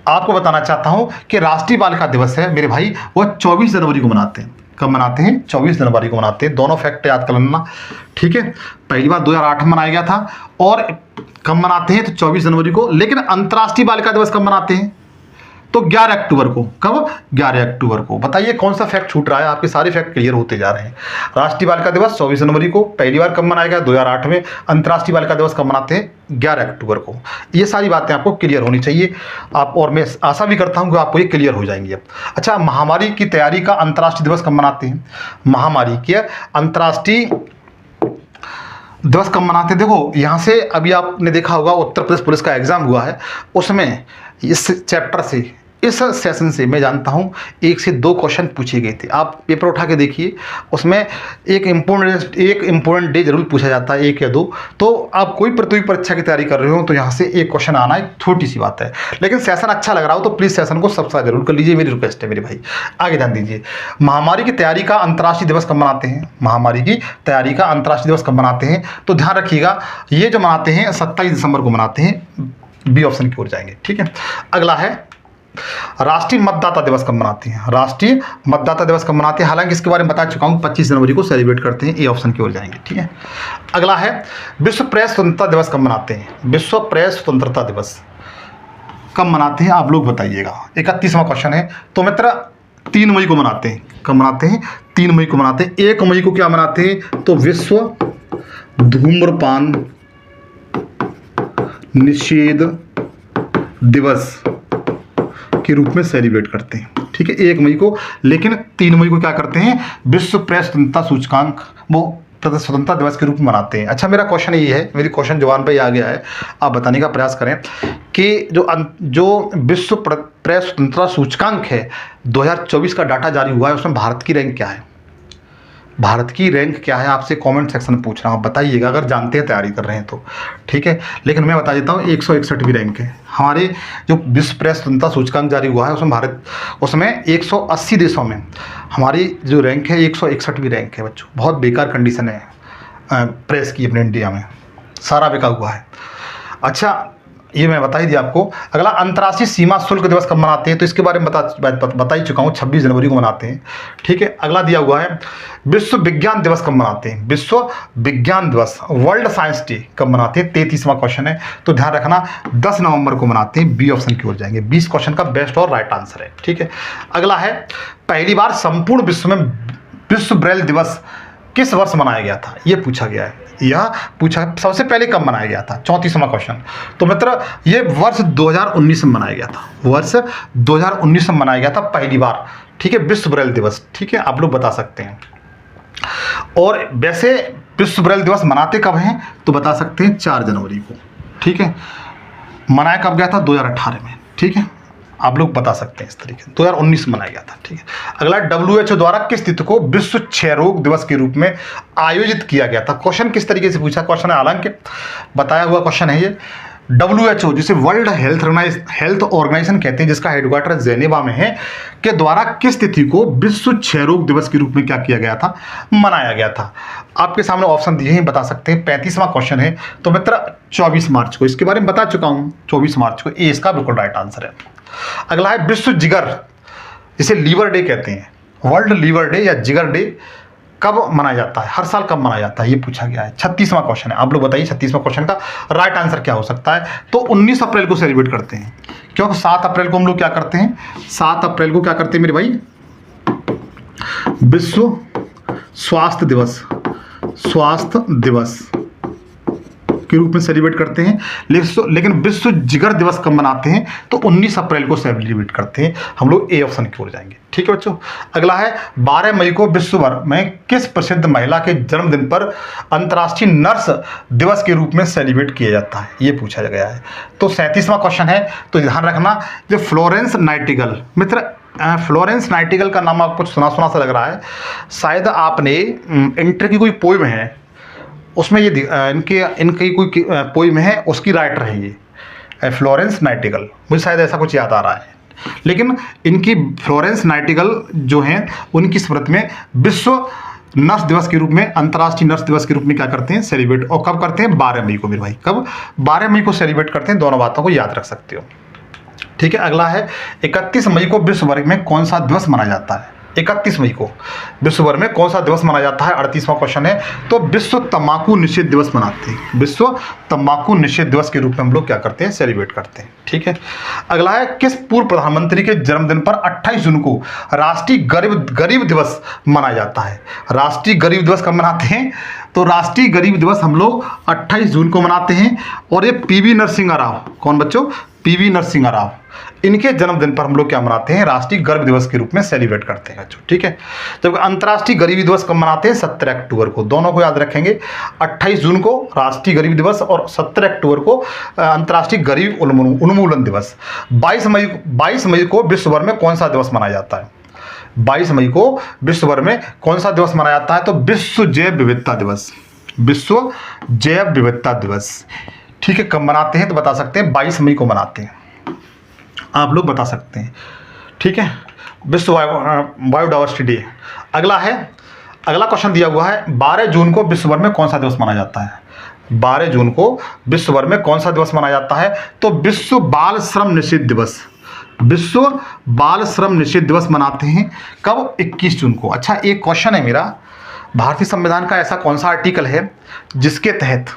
आपको बताना चाहता हूं कि राष्ट्रीय बालिका दिवस है मेरे भाई, वो 24 जनवरी को मनाते हैं। कब मनाते हैं? 24 जनवरी को मनाते हैं। दोनों फैक्ट याद कर लेना, ठीक है। पहली बार 2008 में मनाया गया था, और कब मनाते हैं? तो 24 जनवरी को। लेकिन अंतर्राष्ट्रीय बालिका दिवस कब मनाते हैं? तो 11 अक्टूबर को। कब? 11 अक्टूबर को। बताइए कौन सा फैक्ट छूट रहा है? आपके सारे फैक्ट क्लियर होते जा रहे हैं। राष्ट्रीय बालिका दिवस 24 जनवरी को, पहली बार कब मनाया गया? 2008 में। अंतर्राष्ट्रीय बालिका दिवस कब मनाते हैं? 11 अक्टूबर को। ये सारी बातें आपको क्लियर होनी चाहिए आप, और मैं आशा भी करता हूं कि आपको ये क्लियर हो जाएंगी अब। अच्छा, महामारी की तैयारी का अंतर्राष्ट्रीय दिवस कब मनाते हैं? महामारी के अंतर्राष्ट्रीय दिवस कब मनाते हैं? देखो, यहाँ से अभी आपने देखा होगा उत्तर प्रदेश पुलिस का एग्जाम हुआ है, उसमें इस चैप्टर से, इस सेशन से मैं जानता हूँ 1 से 2 क्वेश्चन पूछे गए थे। आप पेपर उठा के देखिए, उसमें एक इम्पोर्टेंट डे जरूर पूछा जाता है, 1 या 2। तो आप कोई प्रतियोगी परीक्षा की तैयारी कर रहे हो तो यहाँ से एक क्वेश्चन आना एक छोटी सी बात है। लेकिन सेशन अच्छा लग रहा हो तो प्लीज़ सेशन को सब्सक्राइब जरूर कर लीजिए, मेरी रिक्वेस्ट है मेरे भाई। आगे ध्यान दीजिए, महामारी की तैयारी का अंतर्राष्ट्रीय दिवस कब मनाते हैं? महामारी की तैयारी का अंतर्राष्ट्रीय दिवस कब मनाते हैं? तो ध्यान रखिएगा, ये जो मनाते हैं 27 दिसंबर को मनाते हैं। बी ऑप्शन की ओर जाएंगे, ठीक है। अगला है राष्ट्रीय मतदाता दिवस कब मनाते हैं? राष्ट्रीय मतदाता दिवस कब मनाते हैं? हालांकि इसके बारे में बता चुका हूं, 25 जनवरी को सेलिब्रेट करते हैं। ए ऑप्शन की ओर जाएंगे, ठीक है। अगला है विश्व प्रेस स्वतंत्रता दिवस कब मनाते हैं? विश्व प्रेस स्वतंत्रता दिवस कब मनाते हैं आप लोग बताइएगा। 31वां क्वेश्चन है। तो मित्र 3 मई को मनाते हैं। कब मनाते हैं? 3 मई को मनाते हैं। 1 मई को क्या मनाते हैं? तो विश्व धूम्रपान निषेध दिवस के रूप में सेलिब्रेट करते हैं, ठीक है, 1 मई को। लेकिन 3 मई को क्या करते हैं? विश्व प्रेस स्वतंत्रता सूचकांक, वो स्वतंत्रता दिवस के रूप में मनाते हैं। अच्छा, मेरा क्वेश्चन ये है, मेरी क्वेश्चन जुबान पे ही आ गया है, आप बताने का प्रयास करें कि जो विश्व प्रेस स्वतंत्रता सूचकांक है 2024 का डाटा जारी हुआ है, उसमें भारत की रैंक क्या है? भारत की रैंक क्या है? आपसे कमेंट सेक्शन में पूछ रहा हूँ, बताइएगा अगर जानते हैं, तैयारी कर रहे हैं तो, ठीक है। लेकिन मैं बता देता हूँ 161वीं रैंक है हमारे। जो विश्व प्रेस स्वतंत्रता सूचकांक जारी हुआ है उसमें 180 देशों में हमारी जो रैंक है 161वीं रैंक है बच्चों। बहुत बेकार कंडीशन है प्रेस की अपने इंडिया में, सारा बिका हुआ है। अच्छा, ये मैं बता ही दिया आपको। अगला अंतर्राष्ट्रीय सीमा शुल्क दिवस कब मनाते हैं? तो इसके बारे में बता ही चुका हूँ, 26 जनवरी को मनाते हैं, ठीक है। अगला दिया हुआ है विश्व विज्ञान दिवस कब मनाते हैं? विश्व विज्ञान दिवस, वर्ल्ड साइंस डे कब मनाते हैं? 33वां क्वेश्चन है। तो ध्यान रखना 10 नवंबर को मनाते हैं। बी ऑप्शन की ओर जाएंगे। 20 क्वेश्चन का बेस्ट और राइट आंसर है, ठीक है। अगला है पहली बार संपूर्ण विश्व में विश्व ब्रेल दिवस किस वर्ष मनाया गया था? ये पूछा गया है। यह पूछा सबसे पहले कब मनाया गया था? 34वां क्वेश्चन। तो मित्र ये वर्ष 2019 में मनाया गया था। वर्ष 2019 में मनाया गया था पहली बार, ठीक है, विश्व ब्रेल दिवस, ठीक है, आप लोग बता सकते हैं। और वैसे विश्व ब्रेल दिवस मनाते कब हैं? तो बता सकते हैं 4 जनवरी को, ठीक है। मनाया कब गया था? 2018 में, ठीक है, आप लोग बता सकते हैं इस तरीके से। 2019 मनाया गया था, ठीक है। अगला WHO द्वारा किस तिथि को विश्व क्षय रोग दिवस के रूप में आयोजित किया गया था? क्वेश्चन किस तरीके से पूछा क्वेश्चन है, हालांकि बताया हुआ क्वेश्चन है ये। WHO जिसे वर्ल्ड हेल्थ ऑर्गेनाइजेशन कहते हैं, जिसका हेडक्वार्टर जेनेवा में है, के द्वारा किस तिथि को विश्व क्षय रोग दिवस के रूप में क्या किया गया था? मनाया गया था। आपके सामने ऑप्शन दिए हैं, बता सकते हैं। 35वां क्वेश्चन है। तो मित्र 24 मार्च को, इसके बारे में बता चुका हूं, 24 मार्च को। ए इसका बिल्कुल राइट आंसर है। अगला है विश्व जिगर, जिसे लीवर डे कहते हैं, वर्ल्ड लीवर डे या जिगर डे कब मनाया जाता है, हर साल कब मनाया जाता है, ये पूछा गया है। 36वां क्वेश्चन है, आप लोग बताइए 36वां क्वेश्चन का राइट आंसर क्या हो सकता है। तो 19 अप्रैल को सेलिब्रेट करते हैं, क्योंकि 7 अप्रैल को हम लोग क्या करते हैं, 7 अप्रैल को क्या करते हैं मेरे भाई, विश्व स्वास्थ्य दिवस, स्वास्थ्य दिवस के रूप में सेलिब्रेट करते हैं। लेकिन विश्व जिगर दिवस कब मनाते हैं, तो 19 अप्रैल को सेलिब्रेट करते हैं। हम लोग ए ऑप्शन की ओर जाएंगे, ठीक है बच्चों। अगला है 12 मई को विश्व भर में किस प्रसिद्ध महिला के जन्मदिन पर अंतर्राष्ट्रीय नर्स दिवस के रूप में सेलिब्रेट किया जाता है, ये पूछा गया है। तो 37वां क्वेश्चन है, तो ध्यान रखना, जो फ्लोरेंस नाइटिंगेल, मित्र फ्लोरेंस नाइटिंगेल का नाम आपको सुना सुना सा लग रहा है, शायद आपने इंटर की कोई पोइम है उसमें ये इनकी कोई पोइम है, उसकी राइटर है ये फ्लोरेंस नाइटिंगेल, मुझे शायद ऐसा कुछ याद आ रहा है। लेकिन इनकी फ्लोरेंस नाइटिंगेल जो हैं उनकी स्मृति में विश्व नर्स दिवस के रूप में, अंतर्राष्ट्रीय नर्स दिवस के रूप में क्या करते हैं, सेलिब्रेट। और कब करते हैं, 12 मई को मेरे भाई, कब 12 मई को सेलिब्रेट करते हैं। दोनों बातों को याद रख सकते हो, ठीक है। अगला है 31 मई को विश्व भर में कौन सा दिवस मनाया जाता है, 31 मई को विश्व भर में कौन सा दिवस मनाया जाता है। 38वां क्वेश्चन है, तो विश्व तंबाकू निषेध दिवस मनाते हैं, विश्व तंबाकू निषेध दिवस के रूप में हम लोग क्या करते हैं, सेलिब्रेट करते हैं, ठीक है। अगला है किस पूर्व प्रधानमंत्री के जन्मदिन पर 28 जून को राष्ट्रीय गरीब दिवस मनाया जाता है। राष्ट्रीय गरीब दिवस कब मनाते हैं, तो राष्ट्रीय गरीब दिवस हम लोग 28 जून को मनाते हैं। और ये पीवी नरसिम्हा राव, कौन बच्चों, पीवी नरसिम्हा राव, इनके जन्मदिन पर हम लोग क्या मनाते हैं, राष्ट्रीय गरीब दिवस के रूप में सेलिब्रेट करते हैं बच्चों, ठीक है। जब अंतर्राष्ट्रीय गरीबी दिवस कब मनाते हैं, 17 अक्टूबर को, दोनों को याद रखेंगे। 28 जून को राष्ट्रीय गरीब दिवस और 17 अक्टूबर को अंतर्राष्ट्रीय गरीब उन्मूलन दिवस। 22 मई को विश्व भर में कौन सा दिवस मनाया जाता है, 22 मई को विश्व भर में कौन सा दिवस मनाया जाता है, तो विश्व जैव विविधता दिवस, विश्व जैव विविधता दिवस, ठीक है। कब मनाते हैं, तो बता सकते हैं 22 मई को मनाते हैं, आप लोग बता सकते हैं, ठीक है। विश्व बायोडाइवर्सिटी डे। अगला क्वेश्चन दिया हुआ है, 12 जून को विश्व भर में कौन सा दिवस मनाया जाता है। 12 जून को विश्व भर में कौन सा दिवस मनाया जाता है, तो विश्व बाल श्रम निषेध दिवस, विश्व बाल श्रम निषेध दिवस मनाते हैं। कब, 21 जून को। अच्छा, एक क्वेश्चन है मेरा, भारतीय संविधान का ऐसा कौन सा आर्टिकल है जिसके तहत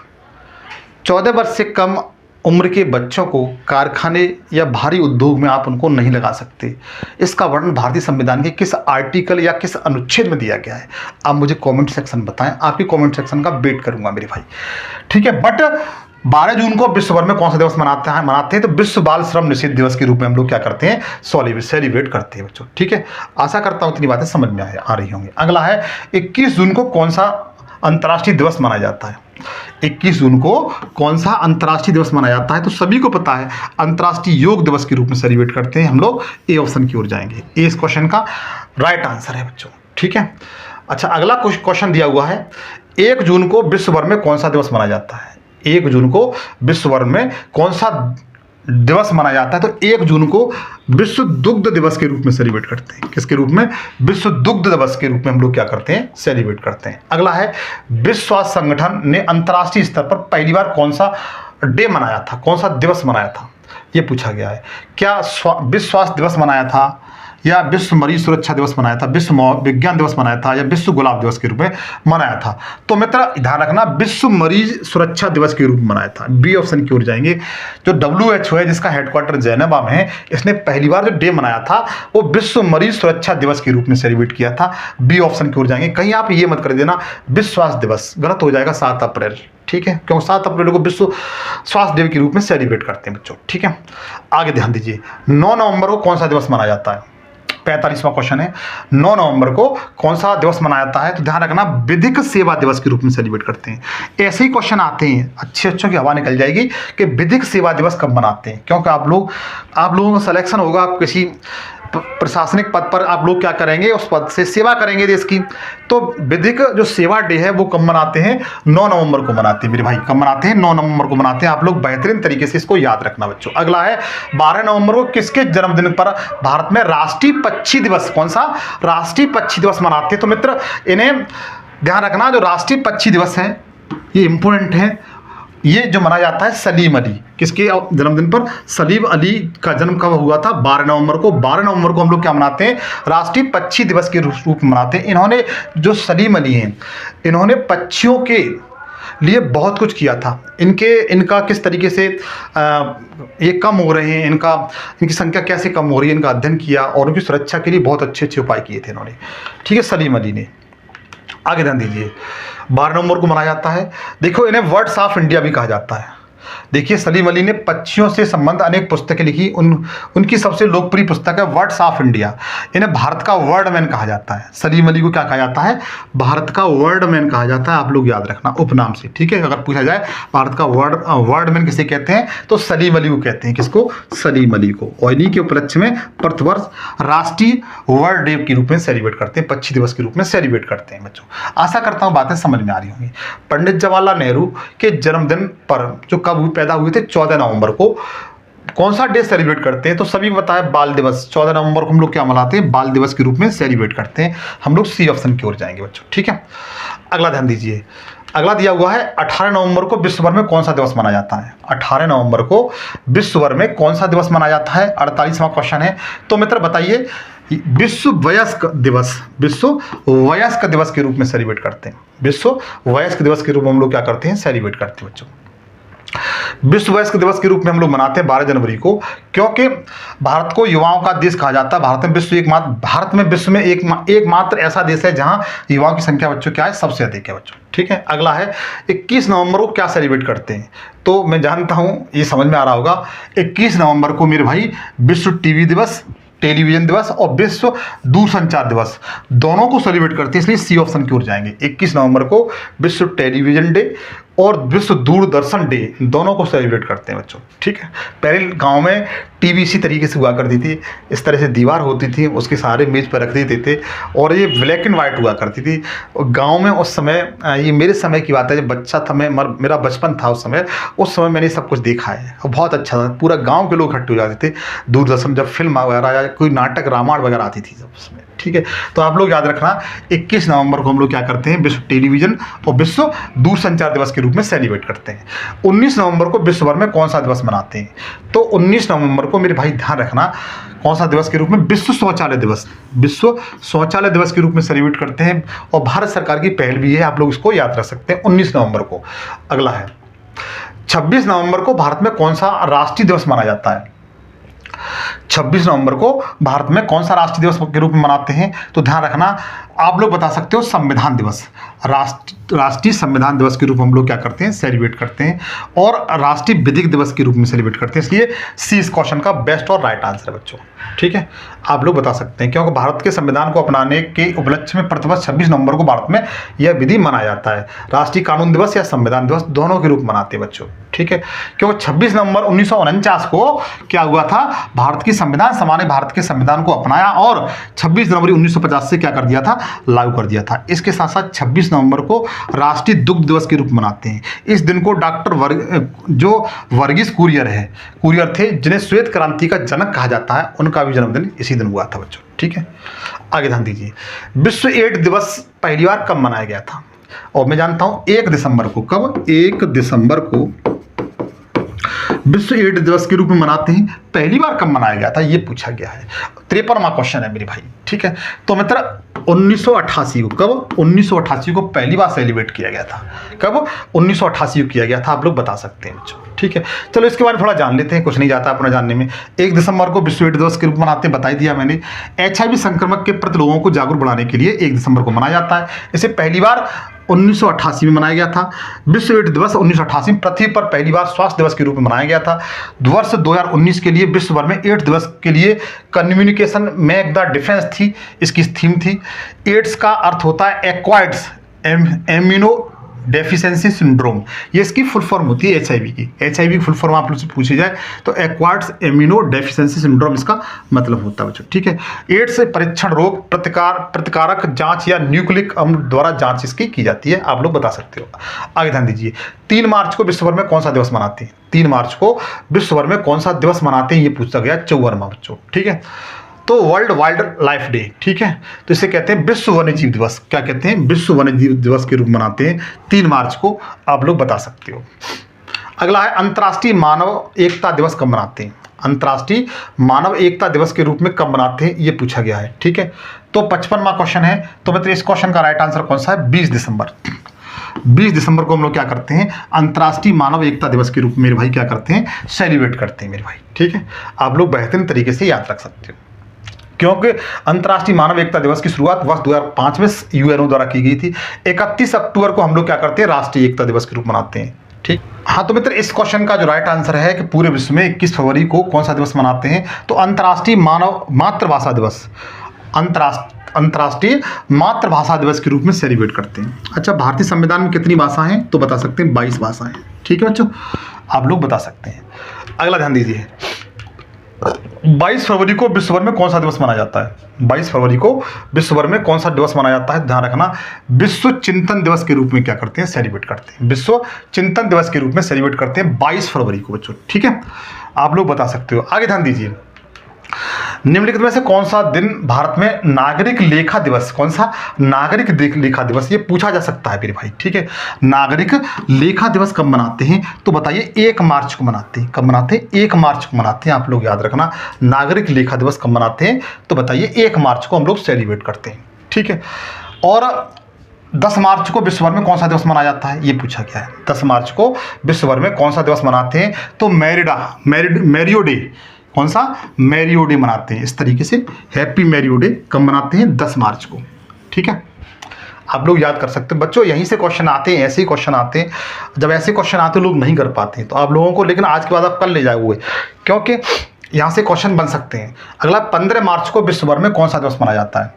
14 वर्ष से कम उम्र के बच्चों को कारखाने या भारी उद्योग में आप उनको नहीं लगा सकते। इसका वर्णन भारतीय संविधान के किस आर्टिकल या किस अनुच्छेद में दिया गया है, आप मुझे कमेंट सेक्शन बताएं, आपकी कमेंट सेक्शन का वेट करूंगा मेरे भाई, ठीक है। बट 12 जून को विश्व भर में कौन सा दिवस मनाते हैं, तो विश्व बाल श्रम निषेध दिवस के रूप में हम लोग क्या करते हैं, सेलिब्रेट करते हैं बच्चों, ठीक है। आशा करता हूं इतनी बातें समझ में आ रही होंगी। अगला है 21 जून को कौन सा अंतर्राष्ट्रीय दिवस मनाया जाता है, 21 जून को कौन सा अंतर्राष्ट्रीय दिवस मनाया जाता है, तो सभी को पता है, अंतर्राष्ट्रीय योग दिवस के रूप में सेलिब्रेट करते हैं हम लोग। ए ऑप्शन की ओर जाएंगे, ए इस क्वेश्चन का राइट आंसर है बच्चों, ठीक है। अच्छा, अगला क्वेश्चन दिया हुआ है, 1 जून को विश्व भर में कौन सा दिवस मनाया जाता है, 1 जून को विश्व भर में कौन सा दिवस मनाया जाता है, तो 1 जून को विश्व दुग्ध दिवस के रूप में सेलिब्रेट करते हैं। किसके रूप में, विश्व दुग्ध दिवस के रूप में हम लोग क्या करते हैं, सेलिब्रेट करते हैं। अगला है, विश्व स्वास्थ्य संगठन ने अंतर्राष्ट्रीय स्तर पर पहली बार कौन सा डे मनाया था, कौन सा दिवस मनाया था, ये पूछा गया है। क्या विश्व स्वास्थ्य दिवस मनाया था, या विश्व मरीज सुरक्षा दिवस मनाया था, विश्व विज्ञान दिवस मनाया था, या विश्व गुलाब दिवस के रूप में मनाया था, तो मित्र ध्यान रखना, विश्व मरीज सुरक्षा दिवस के रूप में मनाया था। बी ऑप्शन की ओर जाएंगे। जो WHO है, जिसका हेडक्वार्टर जेनेवा में है, इसने पहली बार जो डे मनाया था वो विश्व मरीज सुरक्षा दिवस के रूप में सेलिब्रेट किया था। बी ऑप्शन की ओर जाएंगे। कहीं आप ये मत कर देना विश्व स्वास्थ्य दिवस, गलत हो जाएगा, 7 अप्रैल, ठीक है, क्योंकि 7 अप्रैल को विश्व स्वास्थ्य डे के रूप में सेलिब्रेट करते हैं बच्चों, ठीक है। आगे ध्यान दीजिए, 9 नवंबर को कौन सा दिवस मनाया जाता है, 45वां क्वेश्चन है, 9 नवंबर को कौन सा दिवस मनाया जाता है, तो ध्यान रखना, विधिक सेवा दिवस के रूप में सेलिब्रेट करते हैं। ऐसे ही क्वेश्चन आते हैं, अच्छे की हवा निकल जाएगी कि विधिक सेवा दिवस कब मनाते हैं, क्योंकि आप लोगों का सिलेक्शन होगा, आप किसी प्रशासनिक पद पर आप लोग क्या करेंगे, उस पद से सेवा करेंगे देश की। तो विधिक जो सेवा डे है वो कब मनाते हैं, 9 नवंबर को मनाते हैं मेरे भाई, कब मनाते हैं, 9 नवंबर को मनाते हैं। आप लोग बेहतरीन तरीके से इसको याद रखना बच्चों। अगला है, 12 नवंबर को किसके जन्मदिन पर भारत में राष्ट्रीय पक्षी दिवस, कौन सा राष्ट्रीय पक्षी दिवस मनाते हैं, तो मित्र इन्हें ध्यान रखना, जो राष्ट्रीय पक्षी दिवस है ये इंपॉर्टेंट है, ये जो मनाया जाता है सलीम अली, किसके जन्मदिन पर? सलीम अली का जन्म कब हुआ था? 12 नवंबर को। 12 नवंबर को हम लोग क्या मनाते हैं? राष्ट्रीय पक्षी दिवस के रूप में मनाते हैं। इन्होंने, जो सलीम अली हैं, इन्होंने पक्षियों के लिए बहुत कुछ किया था। इनका किस तरीके से ये कम हो रहे हैं, इनकी संख्या कैसे कम हो रही है, इनका अध्ययन किया और उनकी सुरक्षा के लिए बहुत अच्छे अच्छे उपाय किए थे इन्होंने। ठीक है, सलीम अली ने। आगे ध्यान दीजिए, 12 नवंबर को मनाया जाता है। देखो, इन्हें वर्ड्स ऑफ इंडिया भी कहा जाता है। देखिए, सलीम अली ने पक्षियों से संबंध अनेक पुस्तकें लिखी। उनकी सबसे लोकप्रिय पुस्तक है वर्ड्स ऑफ इंडिया। इन्हें भारत का वर्डमैन कहा जाता है। सलीम अली को क्या कहा जाता है? भारत का वर्डमैन कहा जाता है। आप लोग याद रखना उपनाम से, ठीक है। अगर पूछा जाए भारत का वर्डमैन किसे कहते हैं, तो सलीम अली को कहते हैं। किसको? सलीम अली को। और इन्हीं के उपलक्ष्य में प्रतिवर्ष राष्ट्रीय वर्ड डे के रूप में सेलिब्रेट करते हैं, पक्षी दिवस के रूप में सेलिब्रेट करते हैं बच्चों। आशा करता हूँ बातें समझ में आ रही होंगी। पंडित जवाहरलाल नेहरू के जन्मदिन पर, जो कब पैदा हुए थे, 14 नवंबर को, कौन सा डे सेलिब्रेट करते हैं? तो सभी बताया, बाल दिवस। 14 नवंबर को हम लोग क्या मनाते हैं? बाल दिवस के रूप में सेलिब्रेट करते हैं। हम लोग सी ऑप्शन की ओर जाएंगे बच्चों, ठीक है। अगला ध्यान दीजिए, अगला दिया हुआ है 18 नवंबर को विश्व भर में कौन सा दिवस मनाया जाता है? 18 नवंबर को विश्व भर में कौन सा दिवस मनाया जाता है? 48वां क्वेश्चन है। तो मित्र बताइए, विश्व वयस्क दिवस, विश्व वयस्क दिवस के रूप में सेलिब्रेट करते हैं। विश्व वयस्क दिवस के रूप में हम लोग क्या करते हैं? सेलिब्रेट करते हैं बच्चों। विश्व वयस्क दिवस के रूप में हम लोग मनाते हैं 12 जनवरी को, क्योंकि भारत को युवाओं का देश कहा जाता है। भारत में विश्व में एकमात्र ऐसा देश है जहां युवाओं की संख्या बच्चों क्या है? सबसे अधिक है बच्चों, ठीक है। अगला है 21 नवंबर को क्या सेलिब्रेट करते हैं? तो मैं जानता हूं ये समझ में आ रहा होगा। 21 नवंबर को मेरे भाई विश्व टीवी दिवस, टेलीविजन दिवस और विश्व दूरसंचार दिवस दोनों को सेलिब्रेट करते हैं, इसलिए सी ऑप्शन की ओर जाएंगे। 21 नवंबर को विश्व टेलीविजन डे और विश्व दूरदर्शन डे दोनों को सेलिब्रेट करते हैं बच्चों, ठीक है। पहले गांव में टीवी इसी तरीके से हुआ करती थी, इस तरह से दीवार होती थी, उसके सहारे मेज पर रख देते थे और ये ब्लैक एंड वाइट हुआ करती थी। और गांव में उस समय, ये मेरे समय की बात है, जब बच्चा था मैं, मेरा बचपन था उस समय मैंने सब कुछ देखा है और बहुत अच्छा था। पूरा गाँव के लोग इकट्ठे हो जाते थे दूरदर्शन, जब फिल्म वगैरह या कोई नाटक रामायण वगैरह आती थी जब उसमें, ठीक है। तो आप लोग याद रखना, 21 नवंबर को हम लोग क्या करते हैं? विश्व टेलीविजन और विश्व दूरसंचार दिवस के रूप में सेलिब्रेट करते हैं। 19 नवंबर को विश्व भर में कौन सा दिवस मनाते हैं? तो 19 नवंबर को मेरे भाई ध्यान रखना, कौन सा दिवस के रूप में? विश्व शौचालय दिवस, विश्व शौचालय दिवस के रूप में सेलिब्रेट करते हैं। और भारत सरकार की पहल भी है, आप लोग इसको याद रख सकते हैं 19 नवंबर को। अगला है 26 नवंबर को भारत में कौन सा राष्ट्रीय दिवस मनाया जाता है? 26 नवंबर को भारत में कौन सा राष्ट्रीय दिवस के रूप में मनाते हैं? तो ध्यान रखना, आप लोग बता सकते हो संविधान दिवस। राष्ट्रीय संविधान दिवस के रूप में हम लोग क्या करते हैं? सेलिब्रेट करते हैं। और राष्ट्रीय विधिक दिवस के रूप में सेलिब्रेट करते हैं, इसलिए सी इस क्वेश्चन का बेस्ट और राइट आंसर है बच्चों, ठीक है। आप लोग बता सकते हैं, क्योंकि भारत के संविधान को अपनाने के उपलक्ष्य में प्रतिवर्ष 26 नवंबर को भारत में यह विधि मनाया जाता है। राष्ट्रीय कानून दिवस या संविधान दिवस दोनों के रूप में मनाते हैं बच्चों, ठीक है। क्योंकि 26 नवंबर 1949 को क्या हुआ था? भारत की संविधान सभा ने भारत के संविधान को अपनाया और 26 जनवरी 1950 से क्या कर दिया था? लागू कर दिया था। इसके साथ साथ 26 नवंबर को राष्ट्रीय दुग्ध दिवस के रूप में मनाते हैं। इस दिन को जो वर्गीस कुरियर थे, जिन्हें श्वेत क्रांति का जनक कहा जाता है, उनका भी जन्मदिन इसी दिन हुआ था बच्चों, ठीक है। आगे ध्यान दीजिए, विश्व एड्स दिवस पहली बार कब मनाया गया था? और मैं जानता हूं 1 दिसंबर को। कब? 1 दिसंबर को विश्व एड्स दिवस के रूप में मनाते हैं। पहली बार कब मनाया गया था, ये पूछा गया है। 53वां क्वेश्चन है मेरे भाई, ठीक है। तो मित्र 1988 को, कब? 1988 को पहली बार सेलिब्रेट किया गया था। कब? 1988 को किया गया था, आप लोग बता सकते हैं बच्चों, ठीक है। चलो इसके बारे में थोड़ा जान लेते हैं, कुछ नहीं जाता अपना जानने में। 1 दिसंबर को विश्व एड्स दिवस के रूप में मनाते हैं, बता ही दिया मैंने। HIV संक्रमण के प्रति लोगों को जागरूक बनाने के लिए 1 दिसंबर को मनाया जाता है। इसे पहली बार 1988 में मनाया गया था। विश्व एड्स दिवस 1988 में पृथ्वी पर पहली बार स्वास्थ्य दिवस के रूप में मनाया गया था। वर्ष 2019 के लिए विश्व भर में एड्स दिवस के लिए कम्युनिकेशन मेक द डिफरेंस थी, इसकी थीम थी। एड्स का अर्थ होता है एक्वायर्ड एम्यूनो डेफिशिएंसी सिंड्रोम, ये इसकी फुल फॉर्म होती है HIV की। HIV की फुल फॉर्म आप लोग से पूछी जाए तो एक्वायर्ड एम्यूनो डेफिशिएंसी सिंड्रोम इसका मतलब होता है बच्चों, ठीक है। एड्स परीक्षण रोग प्रतिकारक जांच या न्यूक्लिक अम्ल द्वारा जांच इसकी की जाती है, आप लोग बता सकते हो। आगे ध्यान दीजिए, 3 मार्च को विश्व भर में कौन सा दिवस मनाते हैं? 3 मार्च को विश्व भर में कौन सा दिवस मनाते हैं, ये पूछा गया 54वां बच्चों, ठीक है। तो वर्ल्ड वाइल्ड लाइफ डे, ठीक है। तो इसे कहते हैं विश्व वन्यजीव दिवस। क्या कहते हैं? विश्व वन्यजीव दिवस के रूप में मनाते हैं 3 मार्च को, आप लोग बता सकते हो। अगला है अंतर्राष्ट्रीय मानव एकता दिवस कब मनाते हैं। अंतर्राष्ट्रीय मानव एकता दिवस के रूप में कब मनाते हैं, ये पूछा गया है। ठीक है, तो 55वां क्वेश्चन है। तो मित्र इस क्वेश्चन का राइट आंसर कौन सा है, 20 दिसंबर। 20 दिसंबर को हम लोग क्या करते हैं, अंतर्राष्ट्रीय मानव एकता दिवस के रूप में मेरे भाई क्या करते हैं, सेलिब्रेट करते हैं मेरे भाई। ठीक है, आप लोग बेहतरीन तरीके से याद रख सकते हो, क्योंकि अंतर्राष्ट्रीय मानव एकता दिवस की शुरुआत वर्ष 2005 में यूएनओ द्वारा की गई थी। 31 अक्टूबर को हम लोग क्या करते हैं, राष्ट्रीय एकता दिवस के रूप में मनाते हैं। ठीक, हाँ, तो मित्र इस क्वेश्चन का जो राइट आंसर है कि पूरे विश्व में 21 फरवरी को कौन सा दिवस मनाते हैं, तो अंतर्राष्ट्रीय मानव मातृभाषा दिवस, अंतर्राष्ट्रीय मातृभाषा दिवस के रूप में सेलिब्रेट करते हैं। अच्छा, भारतीय संविधान में कितनी भाषा हैं, तो बता सकते हैं 22 भाषाएं। ठीक है बच्चों, आप लोग बता सकते हैं। अगला ध्यान दीजिए, 22 फरवरी को विश्व भर में कौन सा दिवस मनाया जाता है। 22 फरवरी को विश्व भर में कौन सा दिवस मनाया जाता है, ध्यान रखना, विश्व चिंतन दिवस के रूप में क्या करते हैं, सेलिब्रेट करते हैं। विश्व चिंतन दिवस के रूप में सेलिब्रेट करते हैं 22 फरवरी को बच्चों। ठीक है, आप लोग बता सकते हो। आगे ध्यान दीजिए, निम्नलिखित में से कौन सा दिन भारत में नागरिक लेखा दिवस, कौन सा नागरिक लेखा दिवस, ये पूछा जा सकता है मेरे भाई। ठीक है, नागरिक लेखा दिवस कब मनाते हैं, तो बताइए 1 मार्च को मनाते हैं। कब मनाते हैं, 1 मार्च को मनाते हैं। आप लोग याद रखना, नागरिक लेखा दिवस कब मनाते हैं, तो बताइए 1 मार्च को हम लोग सेलिब्रेट करते हैं। ठीक है, और 10 मार्च को विश्व भर में कौन सा दिवस मनाया जाता है, ये पूछा गया है। 10 मार्च को विश्व भर में कौन सा दिवस मनाते हैं, तो मैरियो डे, कौन सा, मैरियो डे मनाते हैं। इस तरीके से हैप्पी मैरियो डे कब मनाते हैं, 10 मार्च को। ठीक है, आप लोग याद कर सकते हैं बच्चों, यहीं से क्वेश्चन आते हैं, ऐसे ही क्वेश्चन आते हैं। जब ऐसे क्वेश्चन आते हैं लोग नहीं कर पाते हैं, तो आप लोगों को लेकिन आज के बाद आप कर ले जाओगे, क्योंकि यहाँ से क्वेश्चन बन सकते हैं। अगला 15 मार्च को विश्व भर में कौन सा दिवस मनाया जाता है,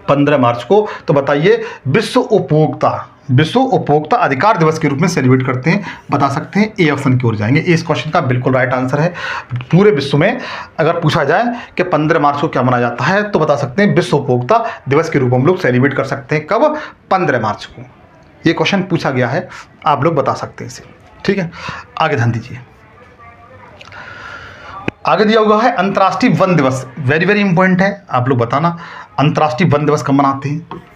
15 मार्च को, तो बताइए विश्व उपभोक्ता अधिकार दिवस के रूप में सेलिब्रेट करते हैं। बता सकते हैं, ए ऑप्शन की ओर जाएंगे। इस क्वेश्चन का बिल्कुल राइट आंसर है। पूरे विश्व में अगर पूछा जाए कि 15 मार्च को क्या मनाया जाता है, तो बता सकते हैं विश्व उपभोक्ता दिवस के रूप में हम लोग सेलिब्रेट कर सकते हैं। कब, 15 मार्च को। ये क्वेश्चन पूछा गया है, आप लोग बता सकते हैं इसे। ठीक है, आगे ध्यान दीजिए, आगे दिया हुआ है अंतर्राष्ट्रीय वन दिवस। वेरी वेरी इंपॉर्टेंट है, आप लोग बताना अंतर्राष्ट्रीय वन दिवस कब मनाते हैं।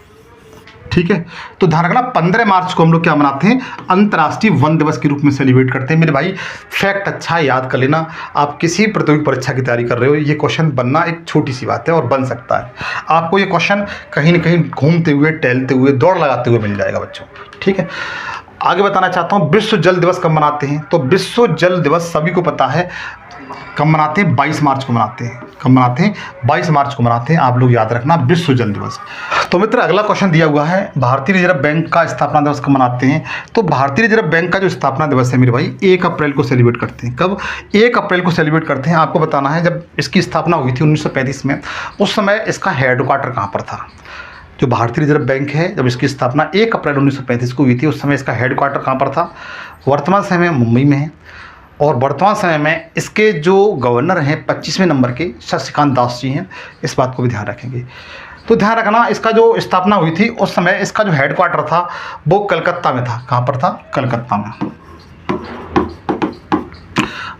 ठीक है, तो ध्यान रखना 15 मार्च को हम लोग क्या मनाते हैं, अंतर्राष्ट्रीय वन दिवस के रूप में सेलिब्रेट करते हैं। मेरे भाई फैक्ट अच्छा है, याद कर लेना। आप किसी प्रतियोगिता परीक्षा की तैयारी कर रहे हो, ये क्वेश्चन बनना एक छोटी सी बात है और बन सकता है। आपको ये क्वेश्चन कहीं ना कहीं घूमते हुए, टहलते हुए, दौड़ लगाते हुए मिल जाएगा बच्चों। ठीक है, आगे बताना चाहता हूँ, विश्व जल दिवस कब मनाते हैं, तो विश्व जल दिवस सभी को पता है कब मनाते हैं, 22 मार्च को मनाते हैं। कब मनाते हैं, 22 मार्च को मनाते हैं। आप लोग याद रखना, विश्व जल दिवस। तो मित्र अगला क्वेश्चन दिया हुआ है, भारतीय रिजर्व बैंक का स्थापना दिवस कब मनाते हैं, तो भारतीय रिजर्व बैंक का जो स्थापना दिवस है मेरे भाई 1 अप्रैल को सेलिब्रेट करते हैं। कब, 1 अप्रैल को सेलिब्रेट करते हैं। आपको बताना है जब इसकी स्थापना हुई थी 1935 में, उस समय इसका हेडक्वार्टर कहाँ पर था। जो भारतीय रिजर्व बैंक है, जब इसकी स्थापना 1 अप्रैल 1935 को हुई थी, उस समय इसका हेडक्वार्टर कहाँ पर था, वर्तमान समय में मुंबई में है। और वर्तमान समय में इसके जो गवर्नर हैं 25वें नंबर के शशिकांत दास जी हैं। इस बात को भी ध्यान रखेंगे। तो ध्यान रखना, इसका जो स्थापना हुई थी उस समय इसका जो हेडक्वार्टर था वो कलकत्ता में था। कहाँ पर था, कलकत्ता में।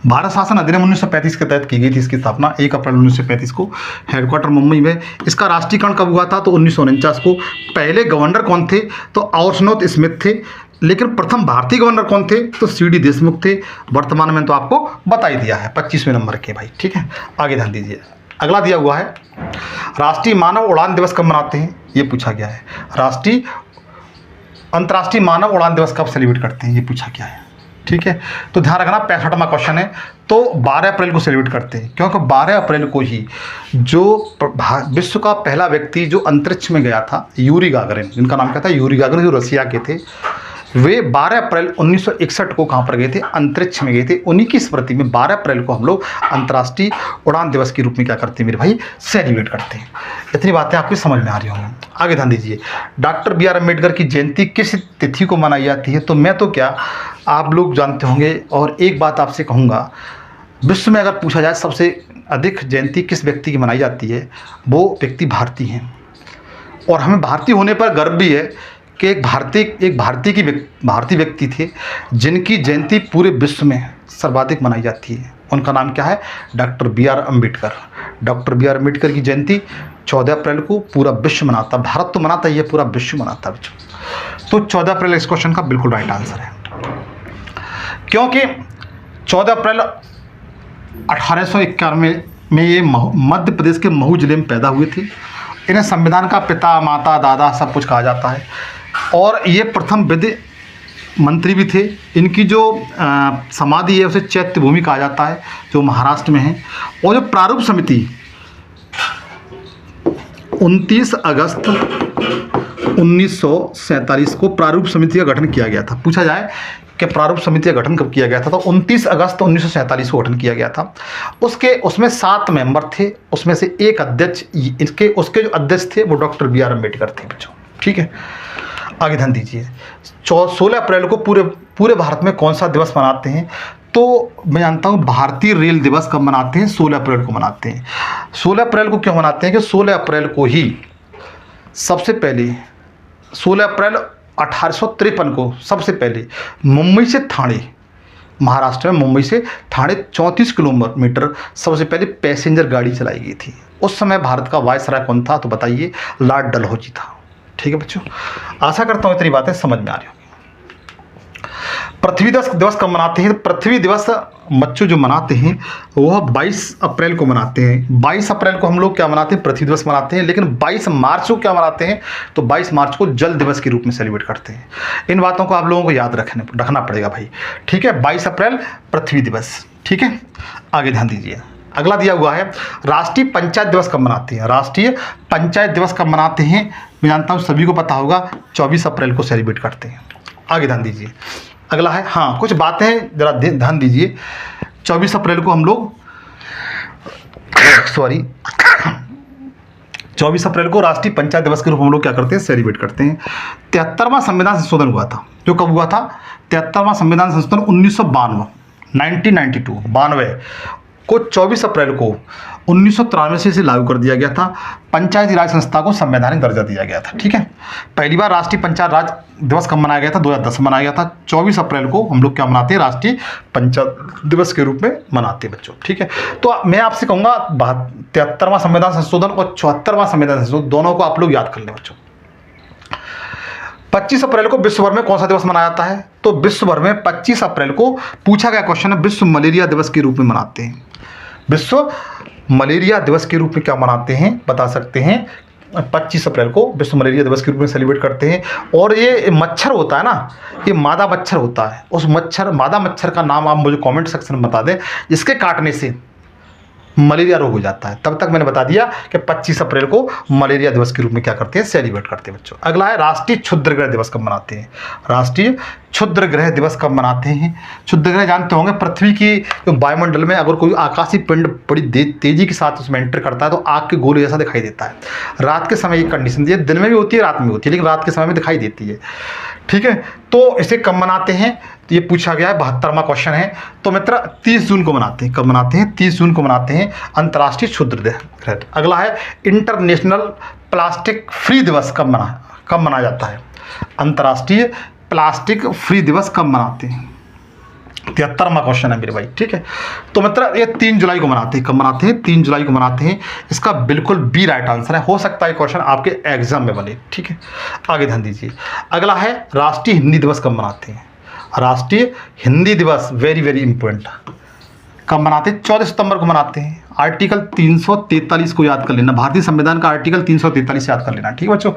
भारत शासन अधिनियम 1935 के तहत की गई थी इसकी स्थापना 1 अप्रैल 1935 को। हेडक्वार्टर मुंबई में। इसका राष्ट्रीयकरण कब हुआ था, तो 1949 को। पहले गवर्नर कौन थे, तो आउरस्नोथ स्मिथ थे। लेकिन प्रथम भारतीय गवर्नर कौन थे, तो सीडी देशमुख थे। वर्तमान में तो आपको बता ही दिया है 25वें नंबर के भाई। ठीक है, आगे ध्यान दीजिए। अगला दिया हुआ है, राष्ट्रीय मानव उड़ान दिवस कब मनाते हैं, ये पूछा गया है। अंतर्राष्ट्रीय मानव उड़ान दिवस कब सेलिब्रेट करते हैं, ये पूछा गया है। ठीक है, तो ध्यान रखना 65वां क्वेश्चन है, तो 12 अप्रैल को सेलिब्रेट करते हैं, क्योंकि 12 अप्रैल को ही जो विश्व का पहला व्यक्ति जो अंतरिक्ष में गया था, यूरी गागरिन, जिनका नाम क्या था, यूरी गागरिन, जो रसिया के थे, वे 12 अप्रैल 1961 को कहाँ पर गए थे, अंतरिक्ष में गए थे। उन्हीं की स्मृति में 12 अप्रैल को हम लोग अंतर्राष्ट्रीय उड़ान दिवस के रूप में क्या करते हैं मेरे भाई, सेलिब्रेट करते हैं। इतनी बातें आपको समझ में आ रही होंगी। आगे ध्यान दीजिए, डॉक्टर बी आर अम्बेडकर की जयंती किस तिथि को मनाई जाती है, तो मैं तो क्या, आप लोग जानते होंगे। और एक बात आपसे कहूँगा, विश्व में अगर पूछा जाए सबसे अधिक जयंती किस व्यक्ति की मनाई जाती है, वो व्यक्ति भारतीय हैं। और हमें भारतीय होने पर गर्व भी है कि एक भारतीय व्यक्ति थे जिनकी जयंती पूरे विश्व में सर्वाधिक मनाई जाती है। उनका नाम क्या है, doctor B R Ambedkar. Doctor B R Ambedkar की जयंती 14 अप्रैल को पूरा विश्व मनाता। भारत तो मनाता ही है, पूरा विश्व मनाता है। तो 14 अप्रैल इस क्वेश्चन का बिल्कुल राइट आंसर है। क्योंकि 14 अप्रैल 1891 में ये मध्य प्रदेश के महू जिले में पैदा हुए थे। इन्हें संविधान का पिता, माता, दादा सब कुछ कहा जाता है और ये प्रथम विधि मंत्री भी थे। इनकी जो समाधि है उसे चैत्य भूमि कहा जाता है, जो महाराष्ट्र में है। और जो प्रारूप समिति 29 अगस्त 1947 को प्रारूप समिति का गठन किया गया था। पूछा जाए कि प्रारूप समिति का गठन कब किया गया था, तो 29 अगस्त 1947 को गठन किया गया था। उसमें 7 मेंबर थे, उसमें से एक अध्यक्ष, उसके जो अध्यक्ष थे वो डॉक्टर बी आर अम्बेडकर थे बच्चों। ठीक है, आगे ध्यान दीजिए। 16 अप्रैल को पूरे भारत में कौन सा दिवस मनाते हैं, तो मैं जानता हूँ भारतीय रेल दिवस कब मनाते हैं, 16 अप्रैल को मनाते हैं। 16 अप्रैल को क्यों मनाते हैं कि 16 अप्रैल को ही सबसे पहले 16 अप्रैल 1853 को सबसे पहले मुंबई से ठाणे, महाराष्ट्र में मुंबई से ठाणे 34 किलोमीटर सबसे पहले पैसेंजर गाड़ी चलाई गई थी। उस समय भारत का वायसराय कौन था, तो बताइए, लॉर्ड डलहौजी था। ठीक है बच्चों, आशा करता हूँ इतनी बातें समझ में आ रही होंगी। पृथ्वी दिवस कब मनाते हैं, पृथ्वी दिवस बच्चों जो मनाते हैं वह 22 अप्रैल को मनाते हैं। 22 अप्रैल को हम लोग क्या मनाते हैं, पृथ्वी दिवस मनाते हैं। लेकिन 22 मार्च को क्या मनाते हैं, तो 22 मार्च को जल दिवस के रूप में सेलिब्रेट करते हैं। इन बातों को आप लोगों को याद रखना पड़ेगा भाई। ठीक है, 22 अप्रैल पृथ्वी दिवस। ठीक है, आगे ध्यान दीजिए। अगला दिया हुआ है राष्ट्रीय पंचायत दिवस कब मनाते हैं। राष्ट्रीय पंचायत दिवस कब मनाते हैं, मैं जानता हूँ सभी को पता होगा, 24 अप्रैल को सेलिब्रेट करते हैं। आगे ध्यान दीजिए। अगला है, हाँ कुछ बातें हैं जरा ध्यान दीजिए। 24 अप्रैल को हम लोग 24 अप्रैल को राष्ट्रीय पंचायत दिवस के रूप में हम लोग क्या करते हैं, सेलिब्रेट करते हैं। 73वां संविधान संशोधन हुआ था, जो कब हुआ था, 73वां संविधान संशोधन 1992 को 24 अप्रैल को 1993 से इसे लागू कर दिया गया था। पंचायती राज संस्था को संवैधानिक दर्जा दिया गया था। ठीक है, पहली बार राष्ट्रीय पंचायत राज दिवस कब मनाया गया था, 2010 में मनाया गया था। 24 अप्रैल को हम लोग क्या मनाते हैं, राष्ट्रीय पंचायत दिवस के रूप में मनाते हैं बच्चों। ठीक है, तो मैं आपसे कहूँगा 73वां संविधान संशोधन और 74वां संविधान संशोधन दोनों को आप लोग याद कर लें बच्चों। 25 अप्रैल को विश्व भर में कौन सा दिवस मनाया जाता है, तो विश्व भर में 25 अप्रैल को पूछा गया क्वेश्चन है, विश्व मलेरिया दिवस के रूप में मनाते हैं। विश्व मलेरिया दिवस के रूप में क्या मनाते हैं, बता सकते हैं। 25 अप्रैल को विश्व मलेरिया दिवस के रूप में सेलिब्रेट करते हैं। और ये मच्छर होता है ना, ये मादा मच्छर होता है, उस मादा मच्छर का नाम आप मुझे कमेंट सेक्शन में बता दें, इसके काटने से मलेरिया रोग हो जाता है। तब तक मैंने बता दिया कि 25 अप्रैल को मलेरिया दिवस के रूप में क्या करते हैं, सेलिब्रेट करते हैं बच्चों। अगला है राष्ट्रीय क्षुद्र ग्रह दिवस कब मनाते हैं। राष्ट्रीय क्षुद्र ग्रह दिवस कब मनाते हैं। क्षुद्र ग्रह जानते होंगे, पृथ्वी की जो वायुमंडल में अगर कोई आकाशीय पिंड बड़ी तेजी के साथ उसमें एंटर करता है तो आग के गोले जैसा दिखाई देता है। रात के समय ये कंडीशन दी है, दिन में भी होती है, रात में होती है, लेकिन रात के समय में दिखाई देती है। ठीक है, तो इसे कब मनाते हैं, तो ये पूछा गया है, 72वां क्वेश्चन है। तो मित्र 30 जून को मनाते हैं। कब मनाते हैं, 30 जून को मनाते हैं अंतर्राष्ट्रीय क्षुद्र ग्रह। अगला है इंटरनेशनल प्लास्टिक फ्री दिवस कब मनाया जाता है। अंतर्राष्ट्रीय प्लास्टिक फ्री दिवस कब मनाते हैं, 73वां क्वेश्चन है मेरे भाई। ठीक है, तो मित्र ये 3 जुलाई को मनाते हैं। कब मनाते हैं, 3 जुलाई को मनाते हैं। इसका बिल्कुल बी राइट आंसर है। हो सकता है क्वेश्चन आपके एग्जाम में बने। ठीक है, आगे ध्यान दीजिए। अगला है राष्ट्रीय हिंदी दिवस कब मनाते हैं। राष्ट्रीय हिंदी दिवस वेरी वेरी इंपॉर्टेंट, कब मनाते हैं, 14 सितंबर को मनाते हैं। आर्टिकल 343 को याद कर लेना, भारतीय संविधान का आर्टिकल 343 याद कर लेना। ठीक है बच्चों,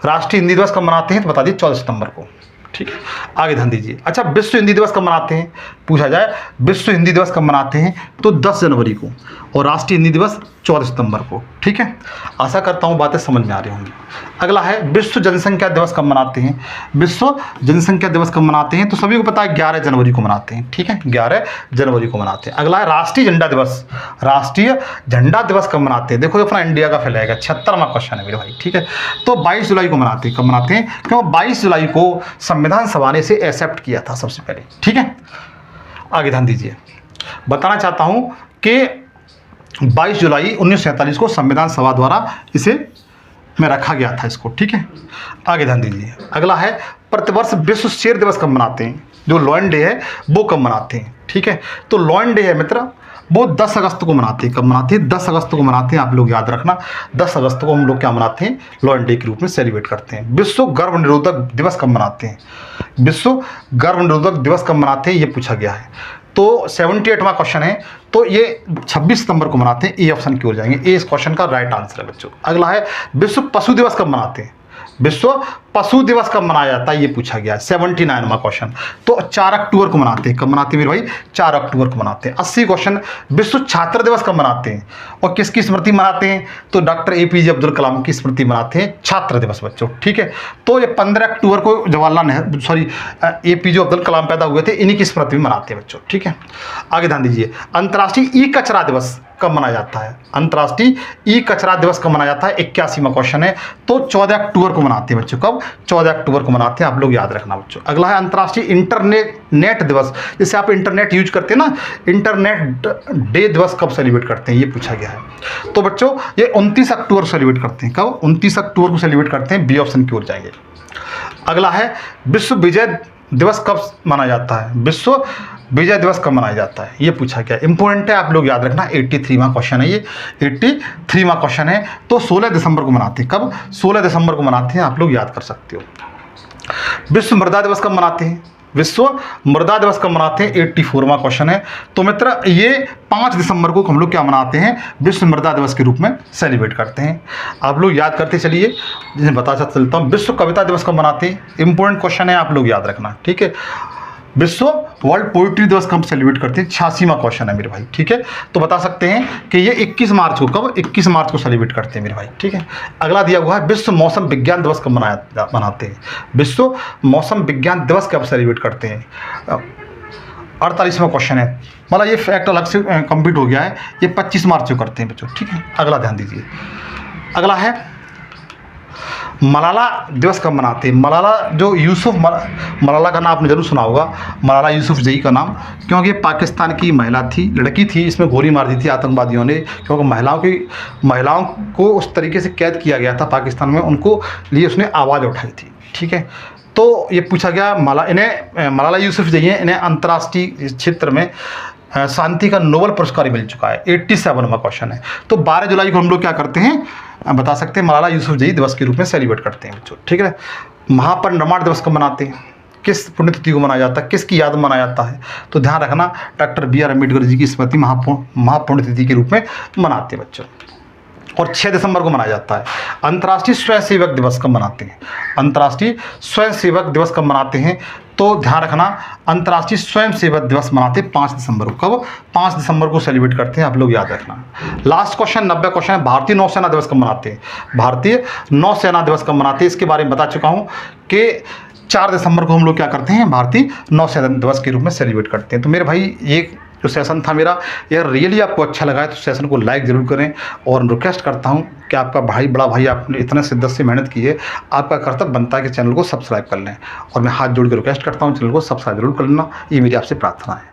राष्ट्रीय हिंदी दिवस कब मनाते हैं, तो बता दिए 14 सितंबर को। ठीक है, आगे ध्यान दीजिए। अच्छा, विश्व हिंदी दिवस कब मनाते हैं, पूछा जाए विश्व हिंदी दिवस कब मनाते हैं, तो 10 जनवरी को, और राष्ट्रीय हिंदी दिवस 14 सितंबर को। ठीक है, आशा करता हूँ बातें समझ में आ रही होंगी। अगला है विश्व जनसंख्या दिवस कब मनाते हैं। विश्व जनसंख्या दिवस कब मनाते हैं, तो सभी को पता है 11 जनवरी को मनाते हैं। ठीक है, 11 जनवरी को मनाते हैं। अगला है राष्ट्रीय झंडा दिवस। राष्ट्रीय झंडा दिवस कब मनाते हैं, देखो अपना इंडिया का फैलाएगा, 76वां क्वेश्चन है मेरे भाई। ठीक है, तो 22 जुलाई को मनाते हैं। कब मनाते हैं, क्यों 22 जुलाई को संविधान सभा ने इसे एक्सेप्ट किया था सबसे पहले। ठीक है, आगे ध्यान दीजिए। बताना चाहता हूं कि 22 जुलाई 1947 को संविधान सभा द्वारा इसे में रखा गया था इसको। ठीक है, आगे ध्यान दीजिए। अगला है प्रतिवर्ष विश्व शेर दिवस कब मनाते हैं, जो लॉयन डे है वो कब मनाते हैं। ठीक है, तो लॉयन डे है मित्र वो 10 अगस्त को मनाते हैं। कब मनाते हैं? 10 अगस्त को मनाते हैं। आप लोग याद रखना, 10 अगस्त को हम लोग क्या मनाते हैं? लॉ एंड डे के रूप में सेलिब्रेट करते हैं। विश्व गर्भ निरोधक दिवस कब मनाते हैं? विश्व गर्भ निरोधक दिवस कब मनाते हैं, ये पूछा गया है। तो 78वां क्वेश्चन है, तो ये 26 सितंबर को मनाते हैं। ए ऑप्शन की ओर जाएंगे, ए इस क्वेश्चन का राइट आंसर है बच्चों। अगला है, विश्व पशु दिवस कब मनाते हैं? विश्व पशु दिवस कब मनाया जाता है, ये पूछा गया है। 79वां क्वेश्चन, तो 4 अक्टूबर को मनाते हैं। कब मनाते हैं मेरे भाई? 4 अक्टूबर को मनाते हैं। 80 क्वेश्चन, विश्व छात्र दिवस कब मनाते हैं और किसकी स्मृति मनाते हैं? तो डॉक्टर APJ अब्दुल कलाम की स्मृति मनाते हैं छात्र दिवस बच्चों, ठीक है। तो ये 15 अक्टूबर को जवाहरलाल नेहरू APJ अब्दुल कलाम पैदा हुए थे, इन्हीं की स्मृति में मनाते हैं बच्चों, ठीक है। आगे ध्यान दीजिए, अंतर्राष्ट्रीय ई कचरा दिवस कब मनाया जाता है? अंतर्राष्ट्रीय ई कचरा दिवस कब मनाया जाता है? 81वां क्वेश्चन है, तो 14 अक्टूबर को मनाते हैं बच्चों। कब? 14 अक्टूबर को मनाते हैं, आप लोग याद रखना बच्चों। अगला है अंतर्राष्ट्रीय इंटरनेट दिवस, जैसे आप इंटरनेट यूज करते हैं ना, इंटरनेट डे दिवस कब सेलिब्रेट करते हैं, ये पूछा गया है। तो बच्चों ये 29 अक्टूबर को सेलिब्रेट करते हैं। कब? 29 अक्टूबर को सेलिब्रेट करते हैं, बी ऑप्शन की ओर जाएंगे। अगला है, विश्व विजय दिवस कब मनाया जाता है? विश्व विजय दिवस कब मनाया जाता है, ये पूछा गया। इंपॉर्टेंट है, आप लोग याद रखना। 83वां क्वेश्चन है ये, 83वां क्वेश्चन है। तो 16 दिसंबर को मनाते हैं। कब? 16 दिसंबर को मनाते हैं, आप लोग याद कर सकते हो। विश्व मृदा दिवस कब मनाते हैं? विश्व मृदा दिवस कब मनाते हैं? 84वां क्वेश्चन है। तो मित्र ये 5 दिसंबर को हम लोग क्या मनाते हैं? विश्व मृदा दिवस के रूप में सेलिब्रेट करते हैं। आप लोग याद करते चलिए, जिन्हें बता चलता हूँ। विश्व कविता दिवस कब मनाते हैं? इंपॉर्टेंट क्वेश्चन है, आप लोग याद रखना, ठीक है। विश्व वर्ल्ड पोइट्री दिवस कब सेलिब्रेट करते हैं? 86वां क्वेश्चन है मेरे भाई, ठीक है। तो बता सकते हैं कि ये 21 मार्च को, कब? 21 मार्च को सेलिब्रेट करते हैं मेरे भाई, ठीक है। अगला दिया हुआ है, विश्व मौसम विज्ञान दिवस कब मनाते हैं? विश्व मौसम विज्ञान दिवस कब सेलिब्रेट करते हैं? 48वां क्वेश्चन है, मतलब ये फैक्ट अलग से कंप्लीट हो गया है। ये 25 मार्च को करते हैं बच्चों, ठीक है। अगला ध्यान दीजिए, अगला है मलाला दिवस कब मनाते हैं? मलाला जो मलाला का नाम आपने जरूर सुना होगा, मलाला यूसुफजई का नाम, क्योंकि ये पाकिस्तान की महिला थी, लड़की थी। इसमें गोली मार दी थी आतंकवादियों ने, क्योंकि महिलाओं को उस तरीके से कैद किया गया था पाकिस्तान में, उनको लिए उसने आवाज़ उठाई थी, ठीक है। तो ये पूछा गया, मलाला यूसुफजई हैं, इन्हें अंतर्राष्ट्रीय क्षेत्र में शांति का नोबेल पुरस्कार मिल चुका है। 87वां क्वेश्चन है। तो 12 जुलाई को हम लोग क्या करते हैं, बता सकते हैं, मलाला यूसुफजई दिवस के रूप में सेलिब्रेट करते हैं बच्चों, ठीक है। महापरिनिर्वाण दिवस कब मनाते हैं? किस पुण्यतिथि को मनाया जाता है? किसकी याद में मनाया जाता है? तो ध्यान रखना, डॉक्टर BR अम्बेडकर जी की स्मृति महापुण्यतिथि के रूप में मनाते हैं बच्चों। और 6 दिसंबर को मनाया जाता है। अंतर्राष्ट्रीय स्वयंसेवक दिवस कब मनाते हैं? अंतर्राष्ट्रीय स्वयंसेवक दिवस कब मनाते हैं? तो ध्यान रखना, अंतर्राष्ट्रीय स्वयंसेवक दिवस मनाते हैं 5 दिसंबर को। कब? 5 दिसंबर को सेलिब्रेट करते हैं, आप लोग याद रखना। लास्ट क्वेश्चन 90 क्वेश्चन है, भारतीय नौसेना दिवस कब मनाते हैं? भारतीय नौसेना दिवस कब मनाते हैं? इसके बारे में बता चुका हूँ कि 4 दिसंबर को हम लोग क्या करते हैं, भारतीय नौसेना दिवस के रूप में सेलिब्रेट करते हैं। तो मेरे भाई ये जो सेशन था मेरा, यह रियली आपको अच्छा लगा है तो सेशन को लाइक ज़रूर करें। और रिक्वेस्ट करता हूं कि आपका बड़ा भाई आपने इतने शिद्दत से मेहनत की है, आपका कर्तव्य बनता है कि चैनल को सब्सक्राइब कर लें। और मैं हाथ जोड़ के रिक्वेस्ट करता हूं, चैनल को सब्सक्राइब जरूर कर लेना, ये मेरी आपसे प्रार्थना है।